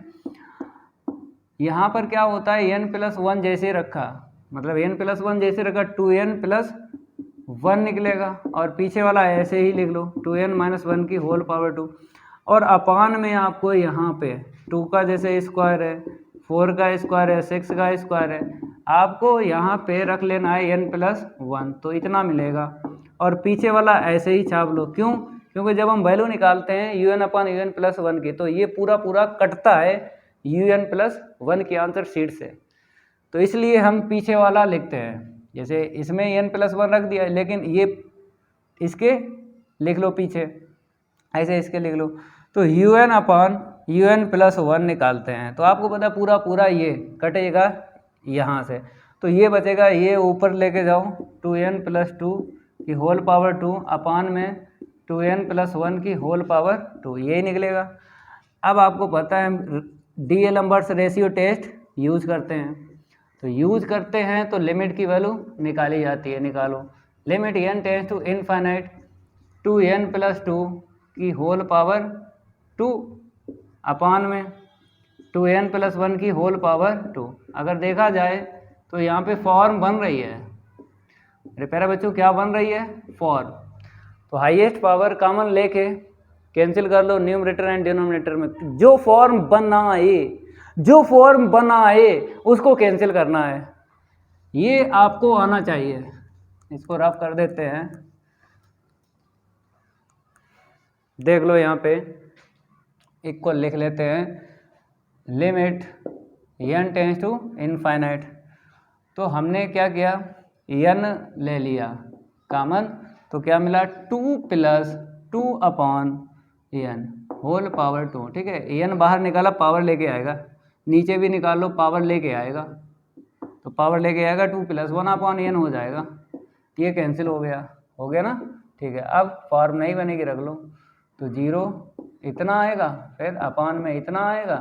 यहाँ पर क्या होता है, n+1 जैसे रखा, मतलब n+1 जैसे रखा 2n+1 निकलेगा और पीछे वाला ऐसे ही लिख लो 2n-1 की होल पावर 2। और अपान में आपको यहाँ पे 2 का जैसे स्क्वायर है, 4 का स्क्वायर है, 6 का स्क्वायर है, आपको यहाँ पे रख लेना है n+1, तो इतना मिलेगा। और पीछे वाला ऐसे ही छाप लो, क्यों, क्योंकि जब हम वैल्यू निकालते हैं un/un+1 की, तो ये पूरा कटता है un+1 की आंसर शीट से, तो इसलिए हम पीछे वाला लिखते हैं। जैसे इसमें n+1 रख दिया, लेकिन ये इसके लिख लो पीछे, ऐसे इसके लिख लो। तो un/un+1 निकालते हैं, तो आपको पता पूरा ये कटेगा यहाँ से, तो ये बचेगा, ये ऊपर लेके जाओ 2n+2 की होल पावर 2 अपान में 2n+1 की होल पावर 2, यही निकलेगा। अब आपको पता है डी-एल्बर्ट्स रेशियो टेस्ट यूज करते हैं, तो यूज करते हैं तो लिमिट की वैल्यू निकाली जाती है। निकालो, limit n tends to infinite 2n+2 की होल पावर 2 अपान में 2n + 1 की होल पावर 2। अगर देखा जाए तो यहाँ पे फॉर्म बन रही है मेरे प्यारे बच्चों, क्या बन रही है? फॉर्म। तो हाईएस्ट पावर कॉमन लेके कैंसिल कर लो न्यूमरेटर एंड डिनोमिनेटर में। जो फॉर्म बना है उसको कैंसिल करना है, ये आपको आना चाहिए। इसको रफ कर देते हैं, देख लो यहाँ पे इक्वल लिख लेते हैं, limit n tends to infinite. तो हमने क्या किया, n ले लिया कॉमन, तो क्या मिला 2 + 2/n होल पावर 2। ठीक है, n बाहर निकाला पावर लेके आएगा, नीचे भी निकाल लो पावर लेके आएगा, तो पावर लेके आएगा 2 + 1/n हो जाएगा। ये कैंसिल हो गया ना। ठीक है, अब फॉर्म नहीं बनेगी, रख लो। तो 0 इतना आएगा, फिर अपान में इतना आएगा,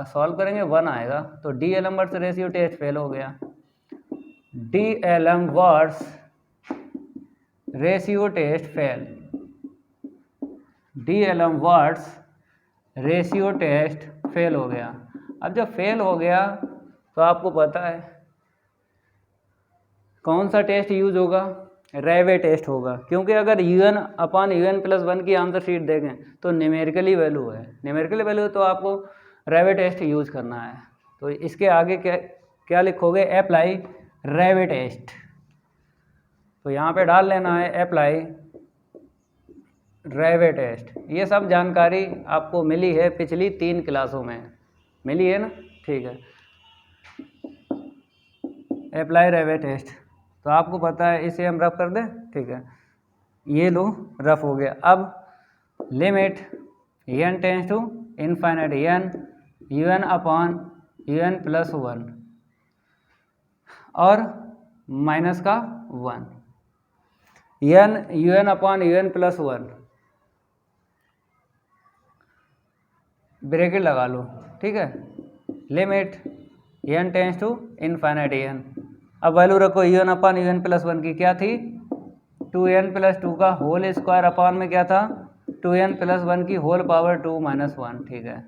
सॉल्व करेंगे 1 आएगा। तो DLM words ratio test fail हो गया। DLM words ratio test fail, DLM words ratio test fail हो गया। अब जब फेल हो गया तो आपको पता है कौन सा टेस्ट यूज होगा? रेवे टेस्ट होगा, क्योंकि अगर UN/UN + 1 की आंसर शीट देखें तो न्यूमेरिकली वैल्यू है, न्यूमेरिकली वैल्यू तो आपको रेवे टेस्ट यूज करना है। तो इसके आगे क्या लिखोगे? अप्लाई रेवे टेस्ट। तो यहाँ पे डाल लेना है अप्लाई रेवे टेस्ट। ये सब जानकारी आपको मिली है पिछली 3 क्लासों में, मिली है ना। ठीक है, अप्लाई रेवे टेस्ट, तो आपको पता है, इसे हम रफ कर दें। ठीक है, ये लो रफ हो गया। अब limit n tends to infinite n UN/UN + 1 और माइनस का 1 UN/UN + 1 ब्रैकेट लगा लो। ठीक है, limit n tends to infinite n। अब वैल्यू रखो UN/UN + 1 की, क्या थी? 2n + 2 का होल स्क्वायर अपान में क्या था? 2n + 1 की होल पावर 2 - 1। ठीक है,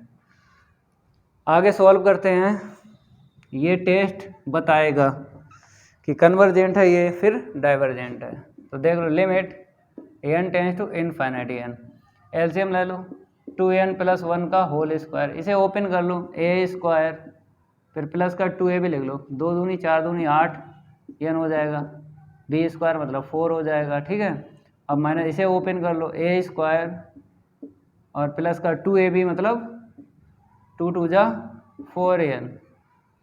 आगे सॉल्व करते हैं। ये टेस्ट बताएगा कि कन्वर्जेंट है ये, फिर डाइवर्जेंट है। तो देख लो, limit n tends to infinite n, LCM ले लो 2n + 1 का होल स्क्वायर, इसे ओपन कर लो a², फिर प्लस का 2a भी लिख लो, 2 दूनी 4 दूनी 8 n हो जाएगा, b² मतलब 4 हो जाएगा। ठीक है, अब माइनस इसे ओपन कर लो a² और प्लस का 2ab मतलब 2 × 2 = 4n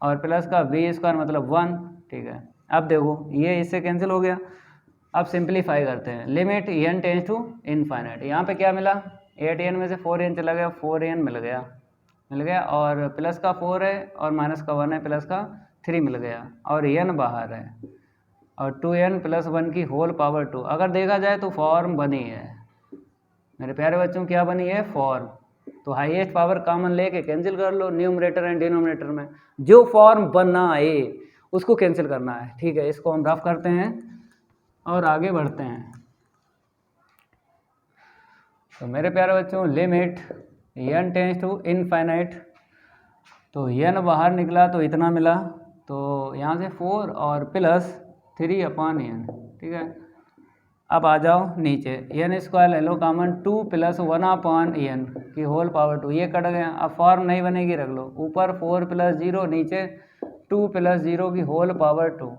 और प्लस का b² मतलब 1। ठीक है, अब देखो ये इससे कैंसिल हो गया। अब सिंप्लीफाई करते हैं, limit n tends to infinite. यहाँ पे क्या मिला? 8n में से 4n चला गया, 4n मिल गया और प्लस का 4 है और माइनस का 1 है, प्लस का 3 मिल गया और n बाहर है और 2n + 1 की होल पावर 2। अगर देखा जाए तो फॉर्म बनी है मेरे प्यारे बच्चों, क्या बनी है? फॉर्म। तो हाईएस्ट पावर कॉमन लेके कैंसिल कर लो न्यूमरेटर एंड डिनोमिनेटर में, जो फॉर्म बनना है उसको कैंसिल करना है। ठीक है, इसको हम रफ करते हैं और आगे बढ़ते हैं। तो मेरे प्यारे बच्चों, limit n tends to infinite, तो n बाहर निकला तो इतना मिला, तो यहाँ से 4 और प्लस 3/n। ठीक है, अब आ जाओ नीचे, n² ले लो कॉमन, 2 + 1/n की होल पावर 2, ये कट गया। अब फॉर्म नहीं बनेगी, रख लो ऊपर 4 + 0, नीचे 2 + 0 की होल पावर 2।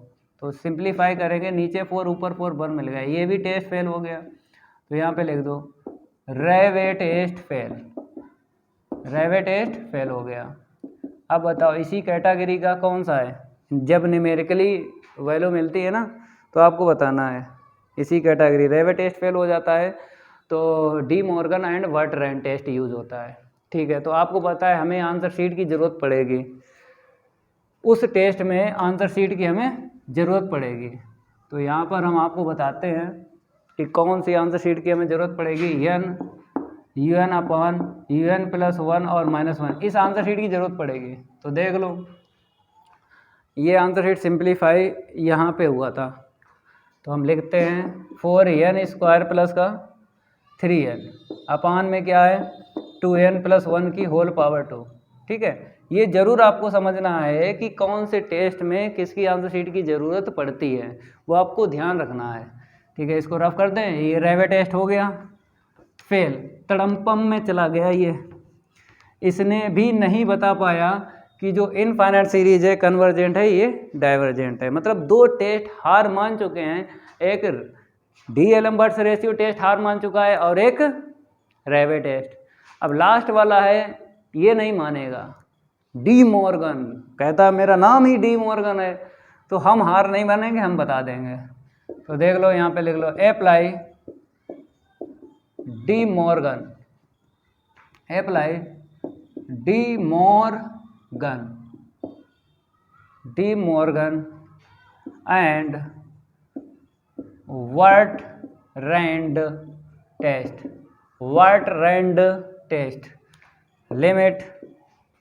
तो सिंप्लीफाई करेंगे, नीचे 4 ऊपर 4 1 मिल गया, ये भी टेस्ट फेल हो गया। तो यहाँ पे लिख दो रेवे टेस्ट फेल, रेवे टेस्ट फेल हो गया। अब बताओ इसी कैटेगरी का कौन सा है? जब न्यूमेरिकली वैल्यू मिलती है ना तो आपको बताना है, इसी कैटेगरी रेवे टेस्ट फेल हो जाता है तो De Morgan and Bertrand test use होता है। ठीक है, तो आपको पता है हमें आंसर शीट की ज़रूरत पड़ेगी, उस टेस्ट में आंसर शीट की हमें ज़रूरत पड़ेगी। तो यहाँ पर हम आपको बताते हैं कि कौन सी आंसर शीट की हमें ज़रूरत पड़ेगी। UN/UN + 1 और -1, इस आंसर शीट की ज़रूरत पड़ेगी। तो देख लो, ये आंसर शीट सिंप्लीफाई यहाँ पे हुआ था, तो हम लिखते हैं 4n² प्लस का 3n अपान में क्या है 2n+1 की होल पावर 2। ठीक है, ये जरूर आपको समझना है कि कौन से टेस्ट में किसकी आंसर शीट की ज़रूरत पड़ती है, वो आपको ध्यान रखना है। ठीक है, इसको रफ कर दें। ये रेवे टेस्ट हो गया, फेल, तड़मपम में चला गया ये। इसने भी नहीं बता पाया कि जो इनफाइनाइट सीरीज है कन्वर्जेंट है, ये डाइवर्जेंट है। मतलब दो टेस्ट हार मान चुके हैं, एक डी-एलम्बर्ट्स रेशियो टेस्ट हार मान चुका है और एक रेवे टेस्ट। अब लास्ट वाला है, ये नहीं मानेगा, डी मॉर्गन कहता है मेरा नाम ही डी मॉर्गन है, तो हम हार नहीं मानेंगे, हम बता देंगे। तो देख लो यहाँ पे लिख लो, apply De Morgan, apply De Morgan and Bertrand test, limit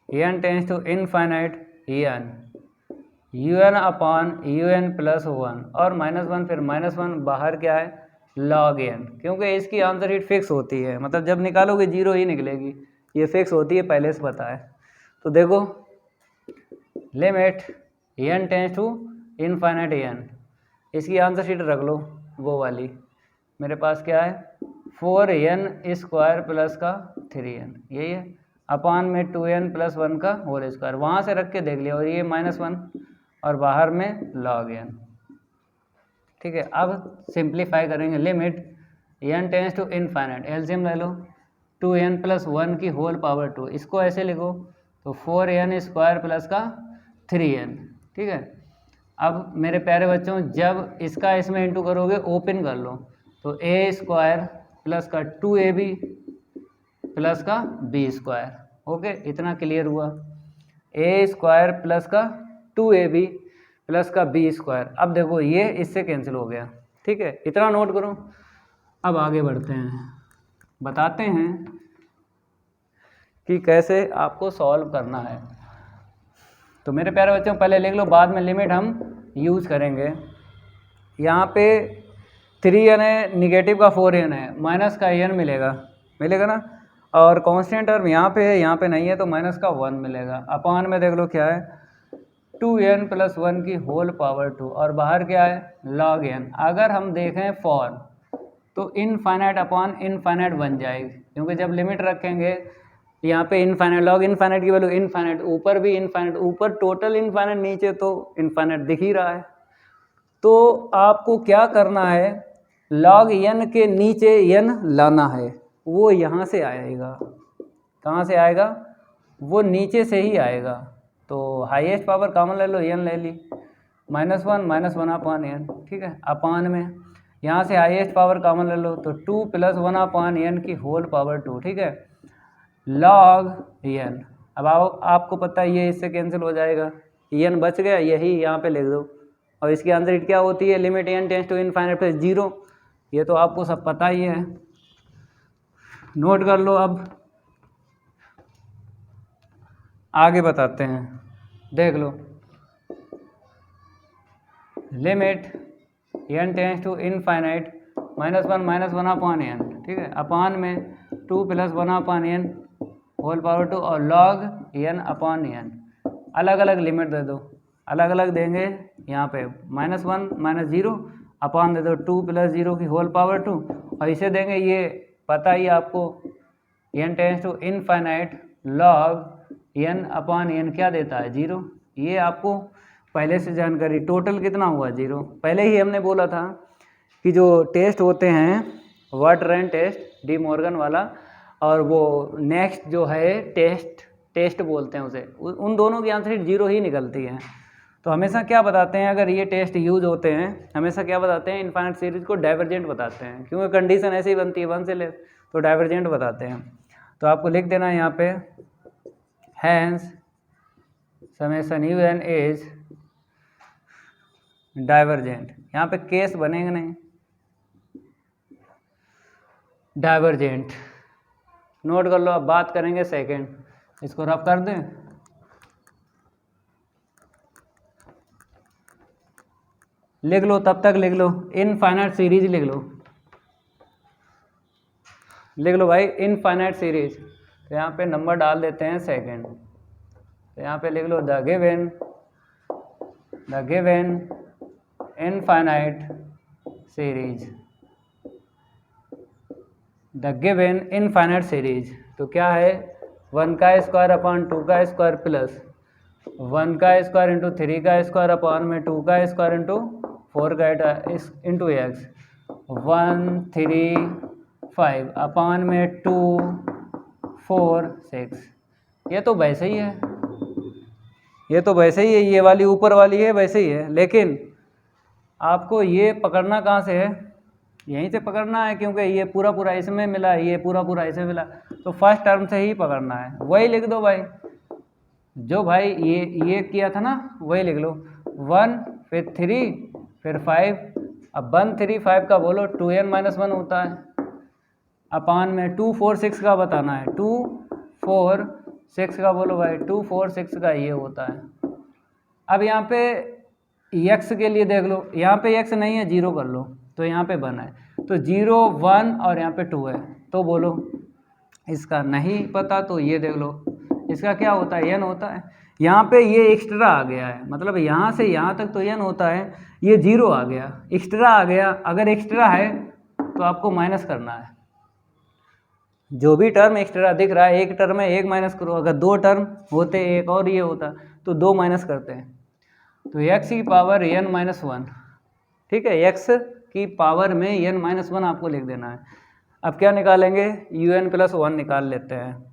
n tends to infinite un upon un+1 और -1, फिर -1 बाहर क्या है, log n, क्योंकि इसकी आंसर शीट फिक्स होती है, मतलब जब निकालोगे 0 ही निकलेगी, ये फिक्स होती है, पहले से पता है। तो देखो limit n tends to infinite n, इसकी आंसर शीट रख लो वो वाली, मेरे पास क्या है 4n² प्लस का 3n, यही है, अपान में 2n+1 का होल स्क्वायर, वहाँ से रख के देख लिया, और ये -1 और बाहर में log n। ठीक है, अब सिंप्लीफाई करेंगे, limit n tends to infinite, LCM ले लो, 2n+1 की होल पावर 2, इसको ऐसे लिखो तो 4n² प्लस का 3n। ठीक है, अब मेरे प्यारे बच्चों जब इसका इसमें इंटू करोगे, ओपन कर लो, तो a² प्लस का 2ab प्लस का b²। ओके, इतना क्लियर हुआ, a² प्लस का 2ab प्लस का b²। अब देखो ये इससे कैंसिल हो गया। ठीक है, इतना नोट करो। अब आगे बढ़ते हैं, बताते हैं कि कैसे आपको सॉल्व करना है। तो मेरे प्यारे बच्चों पहले लिख लो, बाद में लिमिट हम यूज़ करेंगे। यहाँ पे 3n है, निगेटिव का 4n है, माइनस का n मिलेगा ना, और कांस्टेंट टर्म यहाँ पे है, यहाँ पे नहीं है, तो माइनस का 1 मिलेगा। अपान में देख लो क्या है 2n+1 की होल पावर 2, और बाहर क्या है log n। अगर हम देखें फॉर, तो इनफाइनाइट अपॉन इनफाइनाइट बन जाएगी, क्योंकि जब लिमिट रखेंगे यहाँ पे इनफाइनाइट, लॉग इनफाइनाइट की वैल्यू इनफाइनाइट, ऊपर भी इनफाइनाइट, ऊपर टोटल इनफाइनाइट, नीचे तो इनफाइनाइट दिख ही रहा है। तो आपको क्या करना है, log n के नीचे n लाना है, वो यहाँ से आएगा। कहाँ से आएगा, वो नीचे से ही आएगा। तो हाईएस्ट पावर कॉमन ले लो, n ले ली, -1 अपान n। ठीक है, अपान में यहाँ से हाईएस्ट पावर कॉमन ले लो, तो 2 + 1 अपान n की होल पावर 2। ठीक है, log n। अब आपको पता है ये इससे कैंसिल हो जाएगा, n बच गया, यही यहाँ पे लिख दो। और इसकी आंसर शीट क्या होती है, limit n tends to infinite plus 0, ये तो आपको सब पता ही है, नोट कर लो। अब आगे बताते हैं, देख लो, limit n tends to infinity -1 upon n। ठीक है, अपान में 2 + 1 अपान n होल पावर 2 और log n अपान n। अलग अलग लिमिट दे दो, अलग अलग देंगे, यहाँ पे -1 -0 अपान दे दो 2 + 0 की होल पावर 2, और इसे देंगे, ये पता ही आपको n tends to infinite log n upon n क्या देता है, 0। ये आपको पहले से जानकारी, टोटल कितना हुआ 0। पहले ही हमने बोला था कि जो टेस्ट होते हैं वर्ट-रैंड टेस्ट, डी मॉर्गन वाला, और वो नेक्स्ट जो है टेस्ट बोलते हैं उसे, उन दोनों की आंसर 0 ही निकलती है। तो हमेशा क्या बताते हैं, अगर ये टेस्ट यूज होते हैं, हमेशा क्या बताते हैं, इनफाइनाइट सीरीज को डाइवर्जेंट बताते हैं, क्योंकि कंडीशन ऐसी बनती है 1 से ले, तो डाइवर्जेंट बताते हैं। तो आपको लिख देना है यहाँ पे, hence summation un is divergent. यहाँ पे केस बनेगा नहीं, डाइवर्जेंट, नोट कर लो। अब बात करेंगे सेकंड, इसको रफ कर दें, लिख लो, तब तक लिख लो, इनफाइनाइट सीरीज लिख लो भाई, इनफाइनाइट सीरीज। तो यहाँ पे नंबर डाल देते हैं सेकेंड। तो यहाँ पे लिख लो the given infinite series, the given infinite series. तो क्या है 1 का स्क्वायर अपॉन 2 का स्क्वायर प्लस 1 का स्क्वायर इंटू 3 का स्क्वायर अपॉन में 2 का स्क्वायर इंटू 4 का इंटू एक्स 1 3 5 अपॉन में 2 4 6। ये तो वैसे ही है, ये तो वैसे ही है, ये वाली ऊपर वाली है वैसे ही है, लेकिन आपको ये पकड़ना कहाँ से है, यहीं से पकड़ना है, क्योंकि ये पूरा पूरा इसमें मिला, ये पूरा पूरा इसमें मिला, तो फर्स्ट टर्म से ही पकड़ना है। वही लिख दो भाई, जो भाई ये किया था ना वही लिख लो, 1 फिर 3 फिर 5। अब 1 3 5 का बोलो 2n-1 होता है, अपान में 2 4 6 का बताना है, 2 4 6 का बोलो भाई, 2 4 6 का ये होता है। अब यहाँ पे x के लिए देख लो, यहाँ पे x नहीं है 0 कर लो, तो यहाँ पे 1 है, तो 0 1 और यहाँ पे 2 है, तो बोलो इसका नहीं पता तो ये देख लो, इसका क्या होता है n होता है। यहाँ पे ये एक्स्ट्रा आ गया है, मतलब यहाँ से यहाँ तक तो n होता है, ये 0 आ गया, एक्स्ट्रा आ गया। अगर एक्स्ट्रा है तो आपको माइनस करना है, जो भी टर्म एक्स्ट्रा दिख रहा है एक टर्म में 1 माइनस करो, अगर 2 टर्म होते एक और ये होता तो 2 माइनस करते हैं। तो x की पावर n-1, ठीक है, x की पावर में n-1 आपको लिख देना है। अब क्या निकालेंगे, un+1 निकाल लेते हैं।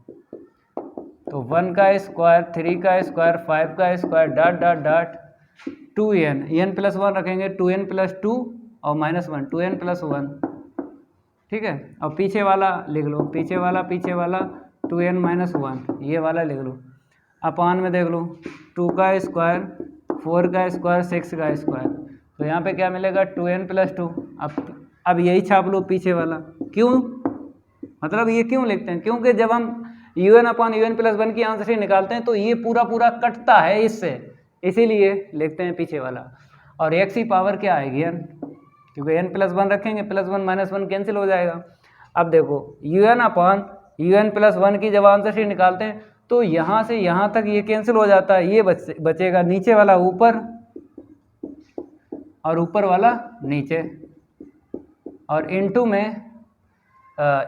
तो 1 का स्क्वायर 3 का स्क्वायर 5 का square dot dot dot 2n, n+1 रखेंगे 2n+2 और -1 2n+1, ठीक है। और पीछे वाला लिख लो, पीछे वाला 2n-1 ये वाला लिख लो, अपान में देख लो 2 का स्क्वायर 4 का स्क्वायर 6 का स्क्वायर, तो यहाँ पे क्या मिलेगा 2n+2। अब यही छाप लो पीछे वाला, क्यों, मतलब ये क्यों लिखते हैं, क्योंकि जब हम un/un+1 की आंसर शीट निकालते हैं तो ये पूरा पूरा कटता है इससे, इसीलिए लिखते हैं पीछे वाला। और x की पावर क्या आएगी n, क्योंकि n+1 रखेंगे, +1 -1 कैंसिल हो जाएगा। अब देखो un/un+1 की जब आंसर शीट निकालते हैं तो यहाँ से यहाँ तक ये कैंसिल हो जाता है, ये बचेगा नीचे वाला ऊपर और ऊपर वाला नीचे, और इनटू में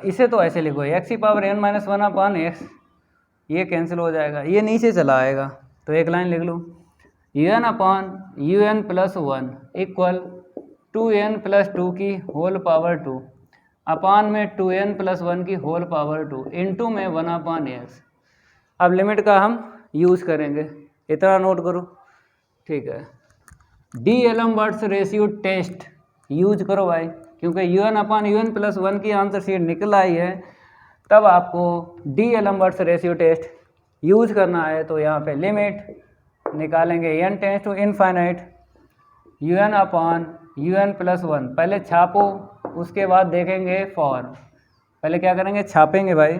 इसे तो ऐसे लिखो x की पावर n-1 अपॉन x, ये कैंसिल हो जाएगा, ये नीचे चला आएगा, तो एक लाइन लिख लो un/un+1 इक्वल 2n+2 की होल पावर 2 अपान में 2n+1 की होल पावर 2 इनटू में 1/x। अब लिमिट का हम यूज़ करेंगे, इतना नोट करो, ठीक है। डी-एलमबर्ट्स रेशियो टेस्ट यूज करो भाई, क्योंकि un/un+1 की आंसर शीट निकल आई है, तब आपको डी-एलमबर्ट्स रेशियो टेस्ट यूज करना है। तो यहाँ पे लिमिट निकालेंगे n →∞ un/un+1, पहले छापो उसके बाद देखेंगे फॉर, पहले क्या करेंगे छापेंगे भाई,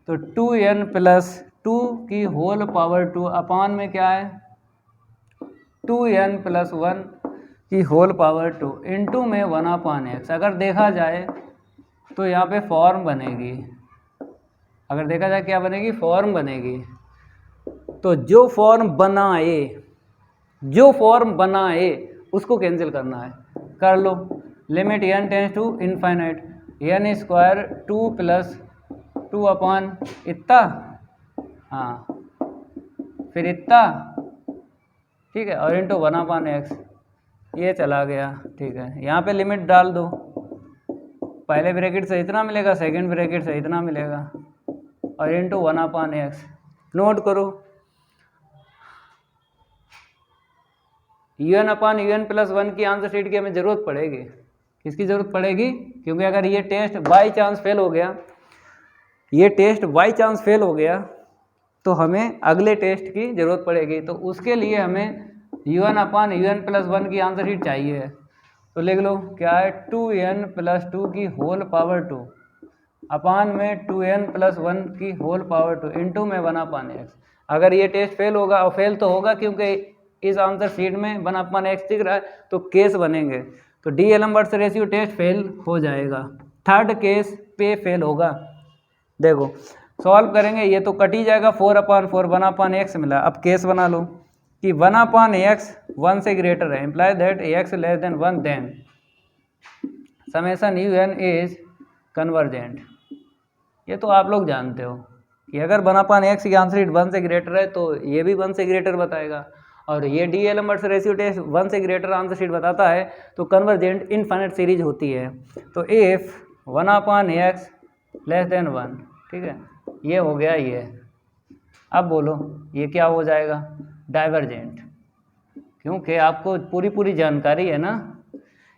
तो 2n+2 की होल पावर 2 अपान में क्या है 2n+1 की होल पावर 2 इनटू में 1/x। अगर देखा जाए तो यहाँ पे फॉर्म बनेगी, अगर देखा जाए क्या बनेगी, फॉर्म बनेगी। तो जो फॉर्म बनाए उसको कैंसिल करना है, कर लो। लिमिट n →∞ n² 2 + 2 अपान इतना, हाँ फिर इतना, ठीक है, और इनटू 1/x, ये चला गया, ठीक है। यहाँ पे लिमिट डाल दो, पहले ब्रैकेट से इतना मिलेगा, सेकंड ब्रैकेट से इतना मिलेगा, और इनटू 1/x। नोट करो un/un+1 की आंसर शीट की हमें ज़रूरत पड़ेगी, किसकी ज़रूरत पड़ेगी, क्योंकि अगर ये टेस्ट बाई चांस फेल हो गया, ये टेस्ट बाई चांस फेल हो गया तो हमें अगले टेस्ट की ज़रूरत पड़ेगी। तो उसके लिए हमें un/un+1 की आंसर शीट चाहिए, तो लिख लो क्या है 2n+2 की होल पावर 2 अपान में 2n+1 की होल पावर 2 इनटू में 1/x। अगर ये टेस्ट फेल होगा, और फेल तो होगा क्योंकि इस आंसर शीट में 1/x दिख रहा है, तो केस बनेंगे, तो डी-एलमबर्ट्स रेशियो टेस्ट फेल हो जाएगा, थर्ड केस पे फेल होगा। देखो सॉल्व करेंगे, ये तो कट ही जाएगा, 4/4 1/x मिला। अब केस बना लो कि 1/x 1 से ग्रेटर है, imply that x less than 1, then summation un is convergent. ये तो आप लोग जानते हो कि अगर 1/x की आंसर शीट 1 से ग्रेटर है तो ये भी 1 से ग्रेटर बताएगा, और ये डी एलिमेंट्स रेशियो टेस्ट 1 से ग्रेटर आंसर शीट बताता है तो कन्वर्जेंट इनफाइनाइट सीरीज होती है। तो इफ 1/x लेस देन 1, ठीक है, ये हो गया ये। अब बोलो ये क्या हो जाएगा, डाइवर्जेंट, क्योंकि आपको पूरी जानकारी है ना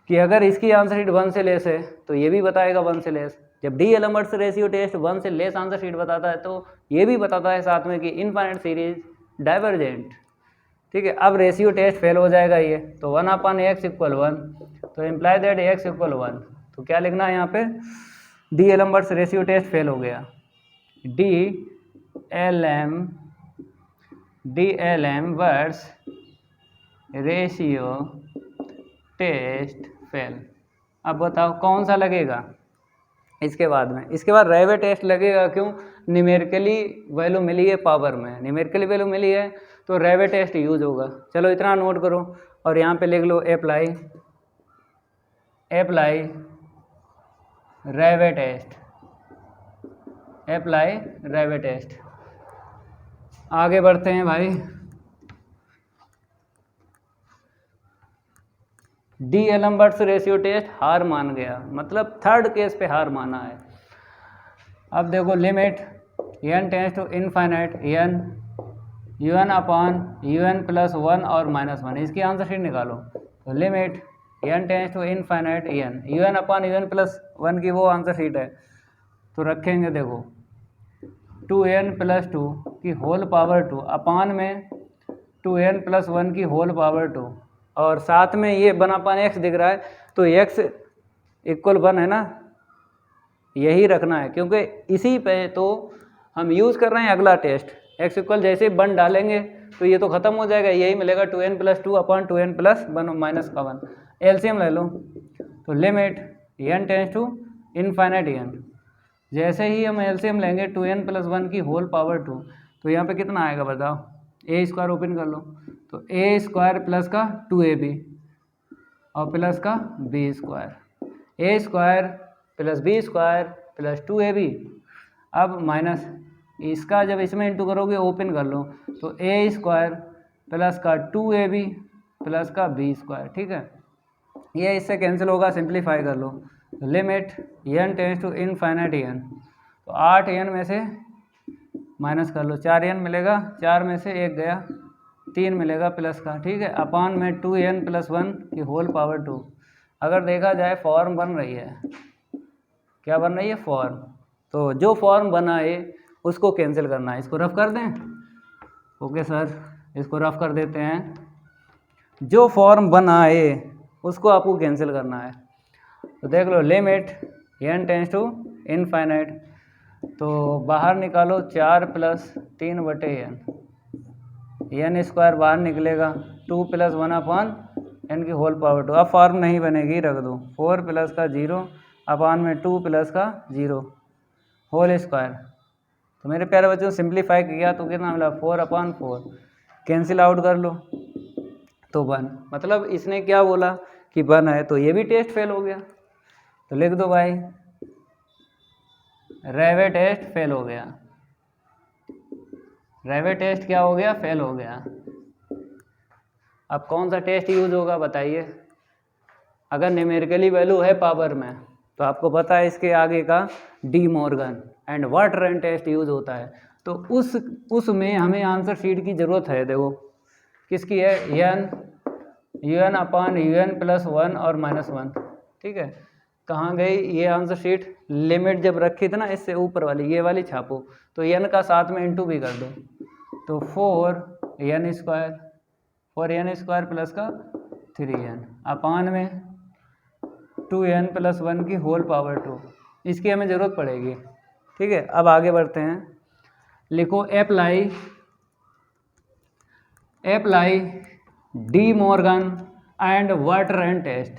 कि अगर इसकी आंसर शीट 1 से लेस है तो ये भी बताएगा 1 से लेस। जब डी एलिमेंट्स रेशियो टेस्ट 1 से लेस आंसर शीट बताता है तो ये भी बताता है साथ में कि इनफाइनाइट सीरीज डाइवर्जेंट, ठीक है। अब रेशियो टेस्ट फेल हो जाएगा ये, तो 1/x = 1, तो इम्प्लाई दैट x = 1। तो क्या लिखना है यहाँ पे, D Alembert's ratio test fail हो गया, D L M words ratio test fail. अब बताओ कौन सा लगेगा इसके बाद में, इसके बाद रेवे टेस्ट लगेगा। क्यों, न्यूमेरिकली वैल्यू मिली है पावर में, न्यूमेरिकली वैल्यू मिली है तो रेवे टेस्ट यूज होगा। चलो इतना नोट करो और यहाँ पे लिख लो अप्लाई रेवे टेस्ट, अप्लाई रेवे टेस्ट। आगे बढ़ते हैं भाई, डी एलिमेंट्स रेशियो टेस्ट हार मान गया, मतलब थर्ड केस पे हार माना है। अब देखो limit n tends to infinite n un/un + 1 और -1, इसकी आंसर शीट निकालो। तो limit n tends to infinite n un/un + 1 की वो आंसर शीट है, तो रखेंगे देखो 2n + 2 की होल पावर 2 अपान में 2n + 1 की होल पावर 2, और साथ में ये 1/x दिख रहा है तो x = 1 है ना, यही रखना है क्योंकि इसी पे तो हम यूज़ कर रहे हैं अगला टेस्ट। x = जैसे 1 डालेंगे तो ये तो ख़त्म हो जाएगा, यही मिलेगा 2n + 2 अपान 2n + 1 - 1। एलसीएम ले लो, तो limit n tends to infinite n, जैसे ही हम एलसीएम लेंगे 2n + 1 की होल पावर 2, तो यहाँ पे कितना आएगा बताओ, a² ओपन कर लो, तो a² प्लस का 2ab और प्लस का b², a² + b² + 2ab। अब माइनस इसका जब इसमें इंटू करोगे ओपन कर लो, तो a² प्लस का 2ab प्लस का b², ठीक है, ये इससे कैंसिल होगा, सिंप्लीफाई कर लो। तो limit n tends to infinite n, तो 8n में से माइनस कर लो, 4n मिलेगा, 4 में से 1 गया, 3 मिलेगा प्लस का, ठीक है, अपान में 2n + 1 की होल पावर 2। अगर देखा जाए फॉर्म बन रही है, क्या बन रही है, फॉर्म, तो जो फॉर्म बना है उसको कैंसिल करना है। इसको रफ कर दें, ओके सर, इसको रफ कर देते हैं। जो फॉर्म बना है उसको आपको कैंसिल करना है, तो देख लो limit n tends to infinite, तो बाहर निकालो 4 + 3/n, n² बाहर निकलेगा, 2 + 1/n की होल पावर 2। अब फॉर्म नहीं बनेगी, रख दो, 4 प्लस का 0 अपान में 2 प्लस का 0 होल स्क्वायर। तो मेरे प्यारे बच्चों सिंप्लीफाई किया तो कितना मिला, 4/4, कैंसिल आउट कर लो तो 1, मतलब इसने क्या बोला कि 1 है, तो ये भी टेस्ट फेल हो गया। तो लिख दो भाई रेवे टेस्ट फेल हो गया, रेवे टेस्ट क्या हो गया, फेल हो गया। अब कौन सा टेस्ट यूज होगा बताइए, अगर न्यूमेरिकली वैल्यू है पावर में तो आपको पता है इसके आगे का डी मॉर्गन एंड वाटरन टेस्ट यूज होता है, तो उसमें हमें आंसर शीट की ज़रूरत है। देखो किसकी है, un/un + 1 और -1, ठीक है, कहाँ गई ये आंसर शीट, लिमिट जब रखी थी ना इससे ऊपर वाली, ये वाली छापो, तो n का साथ में इंटू भी कर दो, तो 4n² प्लस का 3n अपान में 2n + 1 की होल पावर 2, इसकी हमें ज़रूरत पड़ेगी, ठीक है। अब आगे बढ़ते हैं, लिखो अप्लाई डी मॉर्गन एंड वाटरन test,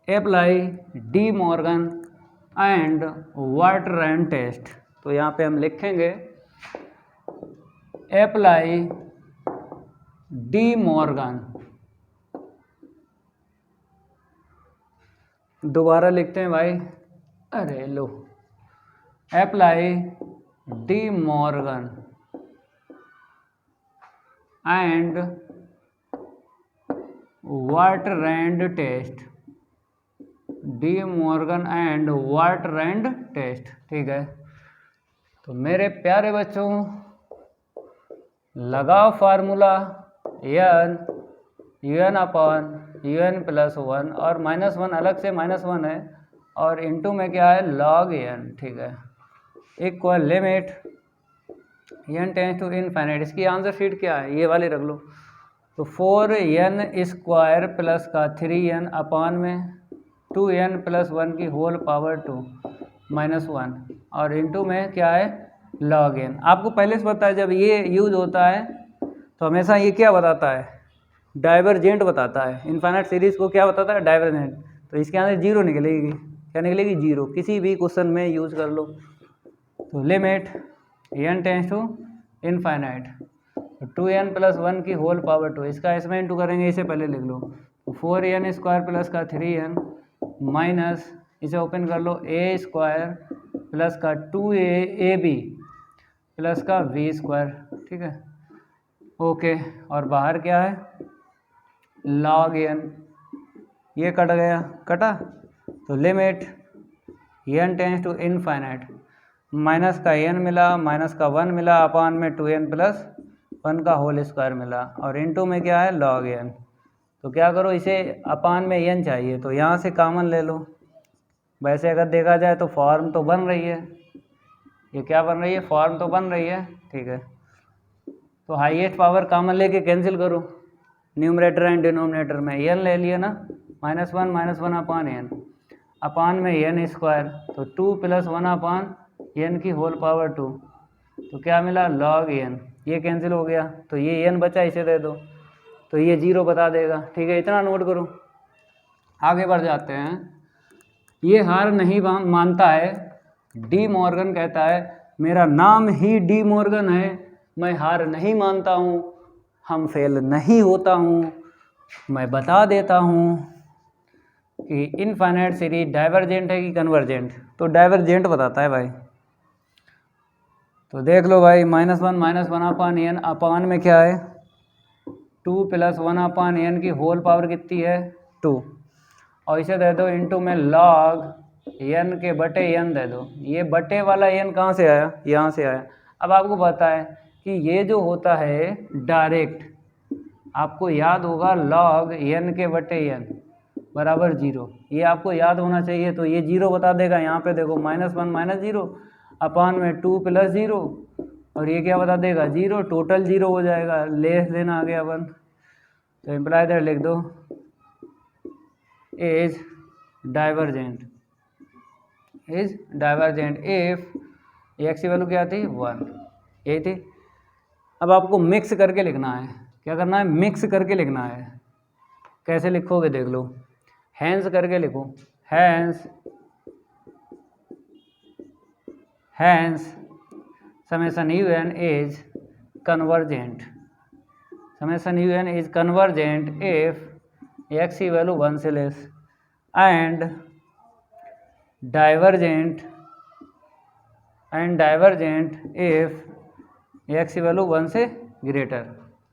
apply De Morgan and water and test. तो यहाँ पे हम लिखेंगे अप्लाई डी मॉर्गन, दोबारा लिखते हैं भाई, अरे लो, apply De Morgan and water and test, De Morgan and water and test. ठीक है, तो मेरे प्यारे बच्चों लगाओ formula n un upon un plus 1, और -1 अलग से -1 है, और इनटू में क्या है log n। ठीक है, equal limit n tends to infinite. इसकी आंसर शीट क्या है, ये वाली रख लो। तो 4n स्क्वायर प्लस का 3n अपॉन में 2n प्लस 1 की होल पावर 2 -1, और इनटू में क्या है log n। आपको पहले से पता है जब ये यूज होता है तो हमेशा ये क्या बताता है, डाइवर्जेंट बताता है। इनफाइनाइट सीरीज को क्या बताता है, डाइवर्जेंट। तो इसके अंदर जीरो निकलेगी, क्या निकलेगी, जीरो। किसी भी क्वेश्चन में यूज कर लो। तो limit n tends to infinite 2n plus 1 की होल पावर 2, इसका इसमें इंटू करेंगे, इसे पहले लिख लो। 4n स्क्वायर प्लस का 3n माइनस, इसे ओपन कर लो, a स्क्वायर प्लस का 2ab प्लस का v स्क्वायर। ठीक है, ओके, और बाहर क्या है log n, ये कट गया, कटा। तो limit n tends to infinite, minus का n मिला, माइनस का 1 मिला, अपान में 2n प्लस 1 का होल स्क्वायर मिला, और इनटू में क्या है log n। तो क्या करो, इसे अपान में n चाहिए तो यहाँ से कॉमन ले लो। वैसे अगर देखा जाए तो फॉर्म तो बन रही है, ये क्या बन रही है, फॉर्म तो बन रही है। ठीक है, तो हाईएस्ट पावर कॉमन लेके कैंसिल करो, न्यूमरेटर एंड डिनोमिनेटर में n ले लिया ना, -1 अपान n, अपान में n स्क्वायर, तो 2 प्लस 1 अपान n की होल पावर 2, तो क्या मिला log n। ये कैंसिल हो गया, तो ये n बचा, इसे दे दो, तो ये 0 बता देगा। ठीक है, इतना नोट करो। आगे बढ़ जाते हैं। ये हार नहीं मानता है, डी मॉर्गन कहता है मेरा नाम ही डी मॉर्गन है, मैं हार नहीं मानता हूँ, हम फेल नहीं होता हूँ, मैं बता देता हूँ कि इनफाइनाइट सीरीज डाइवर्जेंट है कि कन्वर्जेंट। तो डाइवर्जेंट बताता है भाई। तो देख लो भाई, -1 अपान n, अपान में क्या है 2 प्लस 1 अपान n की होल पावर कितनी है 2, और इसे दे दो इनटू में log n के बटे n दे दो। ये बटे वाला n कहाँ से आया, यहाँ से आया। अब आपको पता है कि ये जो होता है डायरेक्ट, आपको याद होगा log n के बटे n बराबर 0, ये आपको याद होना चाहिए। तो ये 0 बता देगा। यहाँ पे देखो -1 -0 अपान में 2 प्लस 0, और ये क्या बता देगा 0, टोटल 0 हो जाएगा, लेस देन आ गया 1। तो इम्प्लाई दैट लिख दो, इज डाइवर्जेंट इफ x की वैल्यू क्या थी 1, यही थी। अब आपको मिक्स करके लिखना है। क्या करना है, मिक्स करके लिखना है। कैसे लिखोगे देख लो, हैंस करके लिखो, hence summation un is convergent, समेशन un is convergent if x की वैल्यू 1 से less, and divergent if x की वैल्यू 1 से ग्रेटर।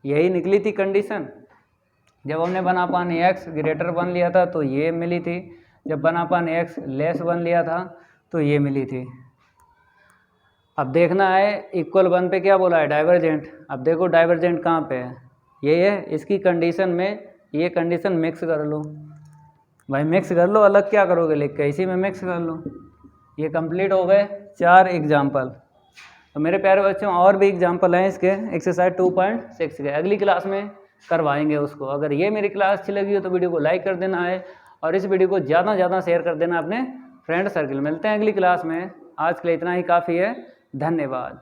यही निकली थी कंडीशन। जब हमने 1/x ग्रेटर 1 लिया था तो ये मिली थी, जब 1/x लेस 1 लिया था तो ये मिली थी। अब देखना है इक्वल 1 पे क्या बोला है, डाइवर्जेंट। अब देखो डाइवर्जेंट कहाँ पे है, ये है। इसकी कंडीशन में ये कंडीशन मिक्स कर लो भाई, मिक्स कर लो। अलग क्या करोगे लिख के, इसी में मिक्स कर लो। ये कंप्लीट हो गए 4 एग्जाम्पल। तो मेरे प्यारे बच्चों और भी एग्जाम्पल हैं इसके, एक्सरसाइज 2.6 के, अगली क्लास में करवाएंगे उसको। अगर ये मेरी क्लास अच्छी लगी हो तो वीडियो को लाइक कर देना है, और इस वीडियो को ज़्यादा से ज़्यादा शेयर कर देना अपने फ्रेंड सर्कल। मिलते हैं अगली क्लास में। आज के लिए इतना ही काफ़ी है। धन्यवाद।